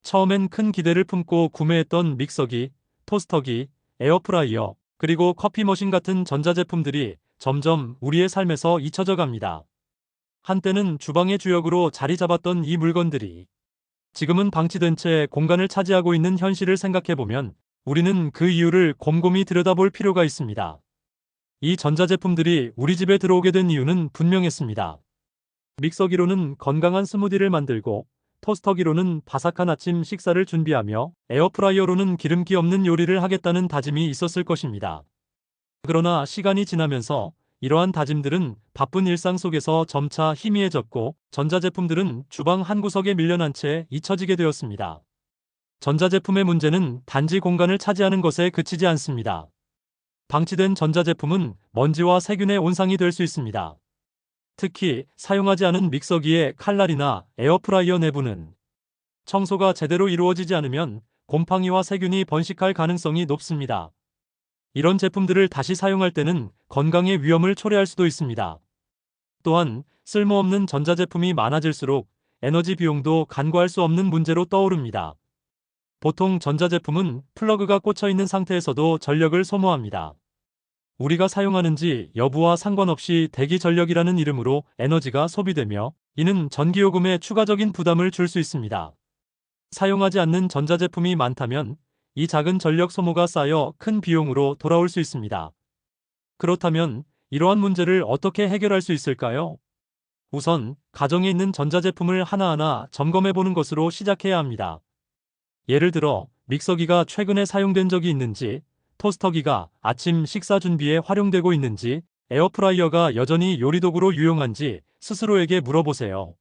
처음엔 큰 기대를 품고 구매했던 믹서기, 토스터기, 에어프라이어, 그리고 커피 머신 같은 전자제품들이 점점 우리의 삶에서 잊혀져 갑니다. 한때는 주방의 주역으로 자리 잡았던 이 물건들이 지금은 방치된 채 공간을 차지하고 있는 현실을 생각해보면 우리는 그 이유를 곰곰이 들여다볼 필요가 있습니다. 이 전자제품들이 우리 집에 들어오게 된 이유는 분명했습니다. 믹서기로는 건강한 스무디를 만들고, 토스터기로는 바삭한 아침 식사를 준비하며, 에어프라이어로는 기름기 없는 요리를 하겠다는 다짐이 있었을 것입니다. 그러나 시간이 지나면서 이러한 다짐들은 바쁜 일상 속에서 점차 희미해졌고, 전자제품들은 주방 한 구석에 밀려난 채 잊혀지게 되었습니다. 전자제품의 문제는 단지 공간을 차지하는 것에 그치지 않습니다. 방치된 전자제품은 먼지와 세균의 온상이 될 수 있습니다. 특히 사용하지 않은 믹서기의 칼날이나 에어프라이어 내부는 청소가 제대로 이루어지지 않으면 곰팡이와 세균이 번식할 가능성이 높습니다. 이런 제품들을 다시 사용할 때는 건강의 위험을 초래할 수도 있습니다. 또한 쓸모없는 전자제품이 많아질수록 에너지 비용도 간과할 수 없는 문제로 떠오릅니다. 보통 전자제품은 플러그가 꽂혀 있는 상태에서도 전력을 소모합니다. 우리가 사용하는지 여부와 상관없이 대기 전력이라는 이름으로 에너지가 소비되며 이는 전기요금에 추가적인 부담을 줄 수 있습니다. 사용하지 않는 전자제품이 많다면 이 작은 전력 소모가 쌓여 큰 비용으로 돌아올 수 있습니다. 그렇다면 이러한 문제를 어떻게 해결할 수 있을까요? 우선 가정에 있는 전자제품을 하나하나 점검해 보는 것으로 시작해야 합니다. 예를 들어 믹서기가 최근에 사용된 적이 있는지, 토스터기가 아침 식사 준비에 활용되고 있는지, 에어프라이어가 여전히 요리도구로 유용한지 스스로에게 물어보세요.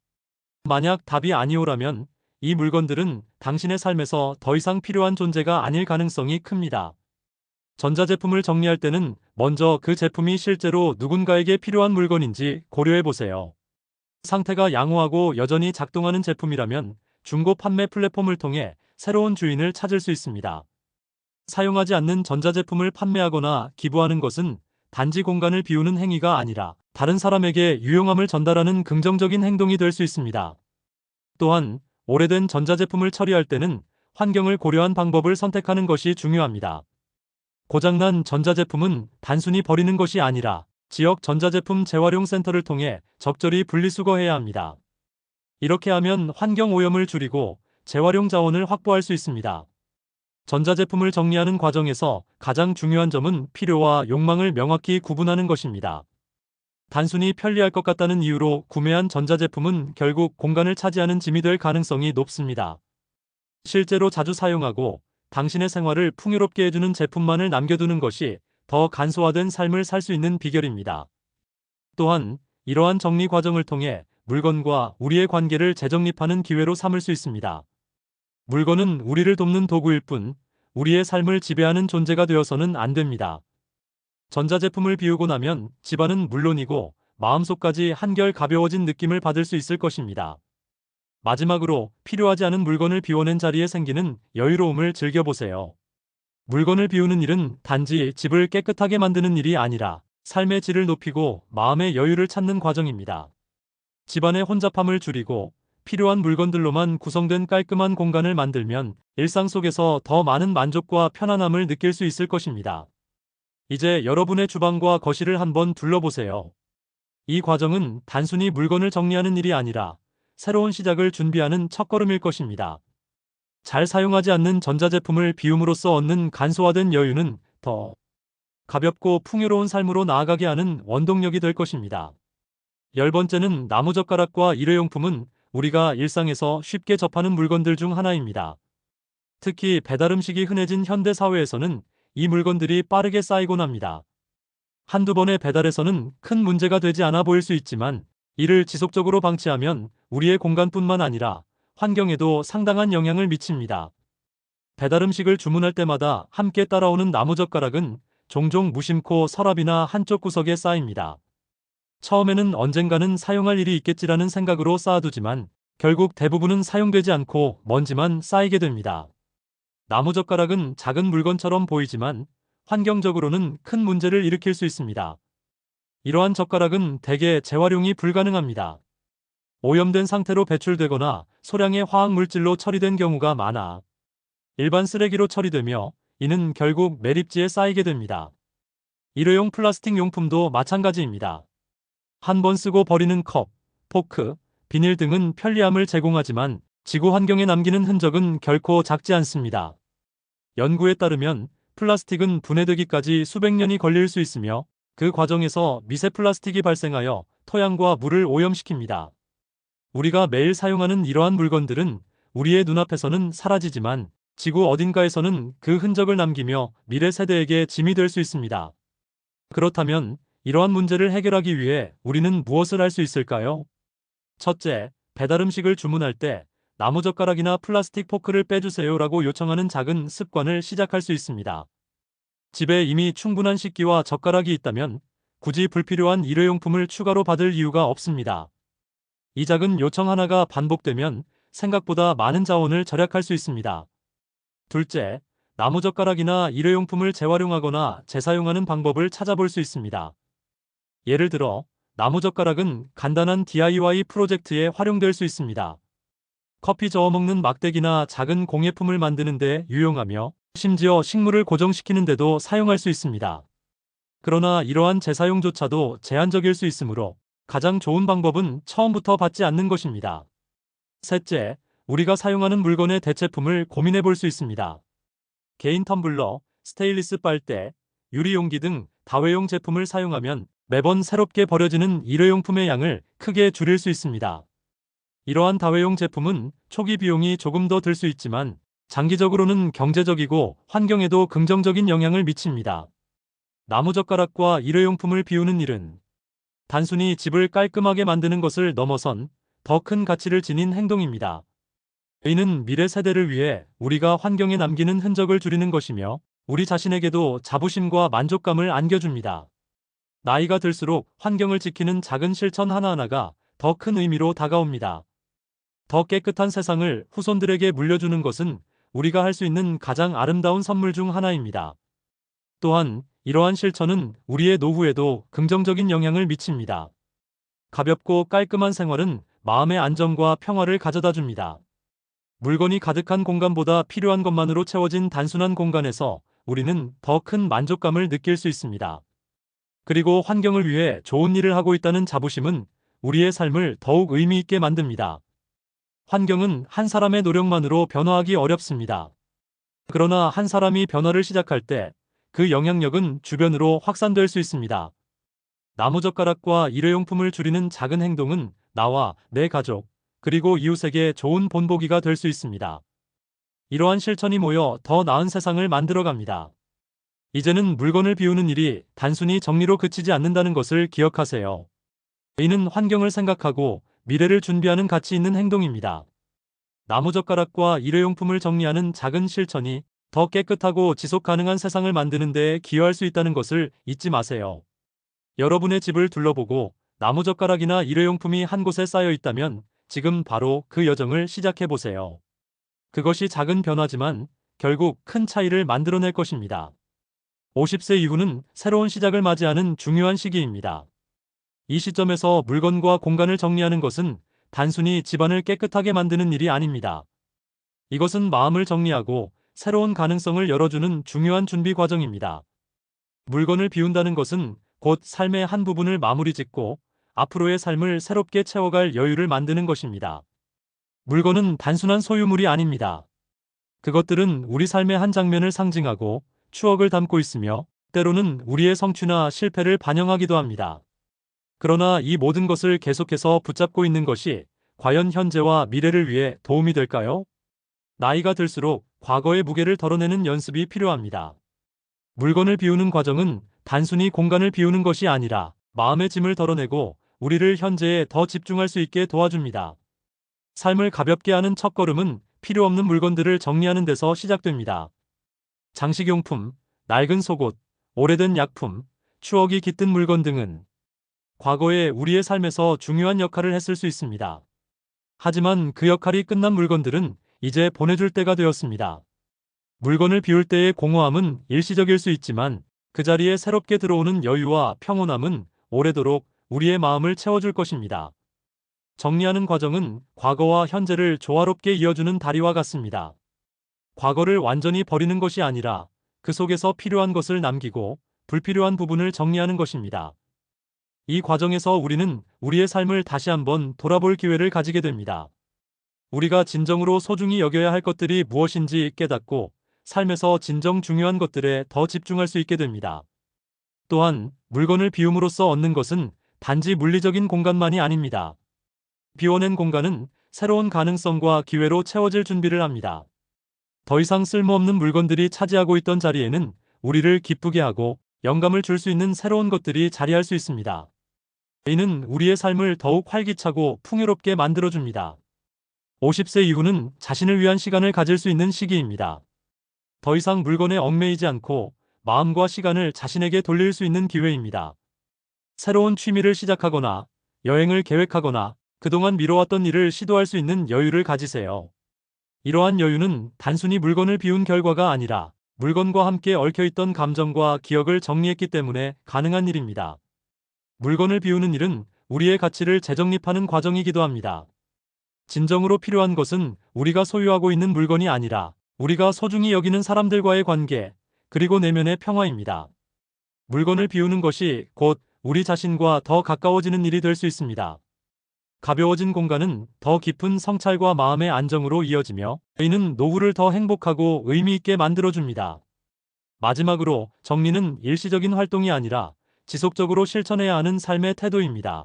만약 답이 아니오라면 이 물건들은 당신의 삶에서 더 이상 필요한 존재가 아닐 가능성이 큽니다. 전자제품을 정리할 때는 먼저 그 제품이 실제로 누군가에게 필요한 물건인지 고려해 보세요. 상태가 양호하고 여전히 작동하는 제품이라면 중고 판매 플랫폼을 통해 새로운 주인을 찾을 수 있습니다. 사용하지 않는 전자제품을 판매하거나 기부하는 것은 단지 공간을 비우는 행위가 아니라 다른 사람에게 유용함을 전달하는 긍정적인 행동이 될 수 있습니다. 또한 오래된 전자제품을 처리할 때는 환경을 고려한 방법을 선택하는 것이 중요합니다. 고장난 전자제품은 단순히 버리는 것이 아니라 지역 전자제품 재활용 센터를 통해 적절히 분리수거해야 합니다. 이렇게 하면 환경 오염을 줄이고 재활용 자원을 확보할 수 있습니다. 전자제품을 정리하는 과정에서 가장 중요한 점은 필요와 욕망을 명확히 구분하는 것입니다. 단순히 편리할 것 같다는 이유로 구매한 전자제품은 결국 공간을 차지하는 짐이 될 가능성이 높습니다. 실제로 자주 사용하고 당신의 생활을 풍요롭게 해주는 제품만을 남겨두는 것이 더 간소화된 삶을 살 수 있는 비결입니다. 또한 이러한 정리 과정을 통해 물건과 우리의 관계를 재정립하는 기회로 삼을 수 있습니다. 물건은 우리를 돕는 도구일 뿐 우리의 삶을 지배하는 존재가 되어서는 안 됩니다. 전자제품을 비우고 나면 집안은 물론이고 마음속까지 한결 가벼워진 느낌을 받을 수 있을 것입니다. 마지막으로 필요하지 않은 물건을 비워낸 자리에 생기는 여유로움을 즐겨보세요. 물건을 비우는 일은 단지 집을 깨끗하게 만드는 일이 아니라 삶의 질을 높이고 마음의 여유를 찾는 과정입니다. 집안의 혼잡함을 줄이고 필요한 물건들로만 구성된 깔끔한 공간을 만들면 일상 속에서 더 많은 만족과 편안함을 느낄 수 있을 것입니다. 이제 여러분의 주방과 거실을 한번 둘러보세요. 이 과정은 단순히 물건을 정리하는 일이 아니라 새로운 시작을 준비하는 첫걸음일 것입니다. 잘 사용하지 않는 전자제품을 비움으로써 얻는 간소화된 여유는 더 가볍고 풍요로운 삶으로 나아가게 하는 원동력이 될 것입니다. 10번째는 나무젓가락과 일회용품은 우리가 일상에서 쉽게 접하는 물건들 중 하나입니다. 특히 배달음식이 흔해진 현대 사회에서는 이 물건들이 빠르게 쌓이곤 합니다. 한두 번의 배달에서는 큰 문제가 되지 않아 보일 수 있지만 이를 지속적으로 방치하면 우리의 공간뿐만 아니라 환경에도 상당한 영향을 미칩니다. 배달음식을 주문할 때마다 함께 따라오는 나무젓가락은 종종 무심코 서랍이나 한쪽 구석에 쌓입니다. 처음에는 언젠가는 사용할 일이 있겠지라는 생각으로 쌓아두지만 결국 대부분은 사용되지 않고 먼지만 쌓이게 됩니다. 나무젓가락은 작은 물건처럼 보이지만 환경적으로는 큰 문제를 일으킬 수 있습니다. 이러한 젓가락은 대개 재활용이 불가능합니다. 오염된 상태로 배출되거나 소량의 화학물질로 처리된 경우가 많아 일반 쓰레기로 처리되며 이는 결국 매립지에 쌓이게 됩니다. 일회용 플라스틱 용품도 마찬가지입니다. 한 번 쓰고 버리는 컵, 포크, 비닐 등은 편리함을 제공하지만 지구 환경에 남기는 흔적은 결코 작지 않습니다. 연구에 따르면 플라스틱은 분해되기까지 수백 년이 걸릴 수 있으며 그 과정에서 미세 플라스틱이 발생하여 토양과 물을 오염시킵니다. 우리가 매일 사용하는 이러한 물건들은 우리의 눈앞에서는 사라지지만 지구 어딘가에서는 그 흔적을 남기며 미래 세대에게 짐이 될 수 있습니다. 그렇다면 이러한 문제를 해결하기 위해 우리는 무엇을 할 수 있을까요? 첫째, 배달음식을 주문할 때 나무젓가락이나 플라스틱 포크를 빼주세요라고 요청하는 작은 습관을 시작할 수 있습니다. 집에 이미 충분한 식기와 젓가락이 있다면 굳이 불필요한 일회용품을 추가로 받을 이유가 없습니다. 이 작은 요청 하나가 반복되면 생각보다 많은 자원을 절약할 수 있습니다. 둘째, 나무젓가락이나 일회용품을 재활용하거나 재사용하는 방법을 찾아볼 수 있습니다. 예를 들어, 나무젓가락은 간단한 DIY 프로젝트에 활용될 수 있습니다. 커피 저어 먹는 막대기나 작은 공예품을 만드는 데 유용하며 심지어 식물을 고정시키는 데도 사용할 수 있습니다. 그러나 이러한 재사용조차도 제한적일 수 있으므로 가장 좋은 방법은 처음부터 받지 않는 것입니다. 셋째, 우리가 사용하는 물건의 대체품을 고민해 볼 수 있습니다. 개인 텀블러, 스테인리스 빨대, 유리용기 등 다회용 제품을 사용하면 매번 새롭게 버려지는 일회용품의 양을 크게 줄일 수 있습니다. 이러한 다회용 제품은 초기 비용이 조금 더 들 수 있지만 장기적으로는 경제적이고 환경에도 긍정적인 영향을 미칩니다. 나무젓가락과 일회용품을 비우는 일은 단순히 집을 깔끔하게 만드는 것을 넘어선 더 큰 가치를 지닌 행동입니다. 이는 미래 세대를 위해 우리가 환경에 남기는 흔적을 줄이는 것이며 우리 자신에게도 자부심과 만족감을 안겨줍니다. 나이가 들수록 환경을 지키는 작은 실천 하나하나가 더 큰 의미로 다가옵니다. 더 깨끗한 세상을 후손들에게 물려주는 것은 우리가 할 수 있는 가장 아름다운 선물 중 하나입니다. 또한 이러한 실천은 우리의 노후에도 긍정적인 영향을 미칩니다. 가볍고 깔끔한 생활은 마음의 안정과 평화를 가져다 줍니다. 물건이 가득한 공간보다 필요한 것만으로 채워진 단순한 공간에서 우리는 더 큰 만족감을 느낄 수 있습니다. 그리고 환경을 위해 좋은 일을 하고 있다는 자부심은 우리의 삶을 더욱 의미 있게 만듭니다. 환경은 한 사람의 노력만으로 변화하기 어렵습니다. 그러나 한 사람이 변화를 시작할 때 그 영향력은 주변으로 확산될 수 있습니다. 나무젓가락과 일회용품을 줄이는 작은 행동은 나와 내 가족, 그리고 이웃에게 좋은 본보기가 될 수 있습니다. 이러한 실천이 모여 더 나은 세상을 만들어갑니다. 이제는 물건을 비우는 일이 단순히 정리로 그치지 않는다는 것을 기억하세요. 이는 환경을 생각하고 미래를 준비하는 가치 있는 행동입니다. 나무젓가락과 일회용품을 정리하는 작은 실천이 더 깨끗하고 지속 가능한 세상을 만드는 데 기여할 수 있다는 것을 잊지 마세요. 여러분의 집을 둘러보고 나무젓가락이나 일회용품이 한 곳에 쌓여 있다면 지금 바로 그 여정을 시작해 보세요. 그것이 작은 변화지만 결국 큰 차이를 만들어낼 것입니다. 50세 이후는 새로운 시작을 맞이하는 중요한 시기입니다. 이 시점에서 물건과 공간을 정리하는 것은 단순히 집안을 깨끗하게 만드는 일이 아닙니다. 이것은 마음을 정리하고 새로운 가능성을 열어주는 중요한 준비 과정입니다. 물건을 비운다는 것은 곧 삶의 한 부분을 마무리 짓고 앞으로의 삶을 새롭게 채워갈 여유를 만드는 것입니다. 물건은 단순한 소유물이 아닙니다. 그것들은 우리 삶의 한 장면을 상징하고 추억을 담고 있으며 때로는 우리의 성취나 실패를 반영하기도 합니다. 그러나 이 모든 것을 계속해서 붙잡고 있는 것이 과연 현재와 미래를 위해 도움이 될까요? 나이가 들수록 과거의 무게를 덜어내는 연습이 필요합니다. 물건을 비우는 과정은 단순히 공간을 비우는 것이 아니라 마음의 짐을 덜어내고 우리를 현재에 더 집중할 수 있게 도와줍니다. 삶을 가볍게 하는 첫걸음은 필요 없는 물건들을 정리하는 데서 시작됩니다. 장식용품, 낡은 속옷, 오래된 약품, 추억이 깃든 물건 등은 과거에 우리의 삶에서 중요한 역할을 했을 수 있습니다. 하지만 그 역할이 끝난 물건들은 이제 보내줄 때가 되었습니다. 물건을 비울 때의 공허함은 일시적일 수 있지만 그 자리에 새롭게 들어오는 여유와 평온함은 오래도록 우리의 마음을 채워줄 것입니다. 정리하는 과정은 과거와 현재를 조화롭게 이어주는 다리와 같습니다. 과거를 완전히 버리는 것이 아니라 그 속에서 필요한 것을 남기고 불필요한 부분을 정리하는 것입니다. 이 과정에서 우리는 우리의 삶을 다시 한번 돌아볼 기회를 가지게 됩니다. 우리가 진정으로 소중히 여겨야 할 것들이 무엇인지 깨닫고 삶에서 진정 중요한 것들에 더 집중할 수 있게 됩니다. 또한 물건을 비움으로써 얻는 것은 단지 물리적인 공간만이 아닙니다. 비워낸 공간은 새로운 가능성과 기회로 채워질 준비를 합니다. 더 이상 쓸모없는 물건들이 차지하고 있던 자리에는 우리를 기쁘게 하고 영감을 줄 수 있는 새로운 것들이 자리할 수 있습니다. 이는 우리의 삶을 더욱 활기차고 풍요롭게 만들어줍니다. 50세 이후는 자신을 위한 시간을 가질 수 있는 시기입니다. 더 이상 물건에 얽매이지 않고 마음과 시간을 자신에게 돌릴 수 있는 기회입니다. 새로운 취미를 시작하거나 여행을 계획하거나 그동안 미뤄왔던 일을 시도할 수 있는 여유를 가지세요. 이러한 여유는 단순히 물건을 비운 결과가 아니라 물건과 함께 얽혀있던 감정과 기억을 정리했기 때문에 가능한 일입니다. 물건을 비우는 일은 우리의 가치를 재정립하는 과정이기도 합니다. 진정으로 필요한 것은 우리가 소유하고 있는 물건이 아니라 우리가 소중히 여기는 사람들과의 관계, 그리고 내면의 평화입니다. 물건을 비우는 것이 곧 우리 자신과 더 가까워지는 일이 될 수 있습니다. 가벼워진 공간은 더 깊은 성찰과 마음의 안정으로 이어지며 이는 노후를 더 행복하고 의미 있게 만들어줍니다. 마지막으로 정리는 일시적인 활동이 아니라 지속적으로 실천해야 하는 삶의 태도입니다.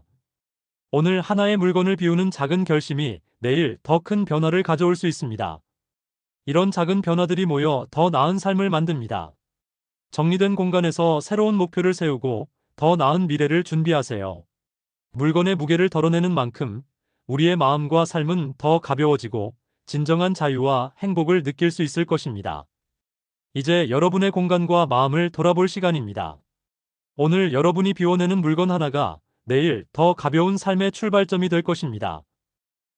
오늘 하나의 물건을 비우는 작은 결심이 내일 더 큰 변화를 가져올 수 있습니다. 이런 작은 변화들이 모여 더 나은 삶을 만듭니다. 정리된 공간에서 새로운 목표를 세우고 더 나은 미래를 준비하세요. 물건의 무게를 덜어내는 만큼 우리의 마음과 삶은 더 가벼워지고 진정한 자유와 행복을 느낄 수 있을 것입니다. 이제 여러분의 공간과 마음을 돌아볼 시간입니다. 오늘 여러분이 비워내는 물건 하나가 내일 더 가벼운 삶의 출발점이 될 것입니다.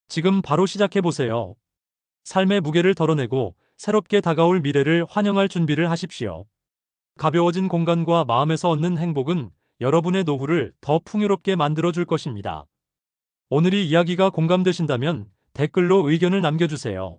지금 바로 시작해보세요. 삶의 무게를 덜어내고 새롭게 다가올 미래를 환영할 준비를 하십시오. 가벼워진 공간과 마음에서 얻는 행복은 여러분의 노후를 더 풍요롭게 만들어줄 것입니다. 오늘 이 이야기가 공감되신다면 댓글로 의견을 남겨주세요.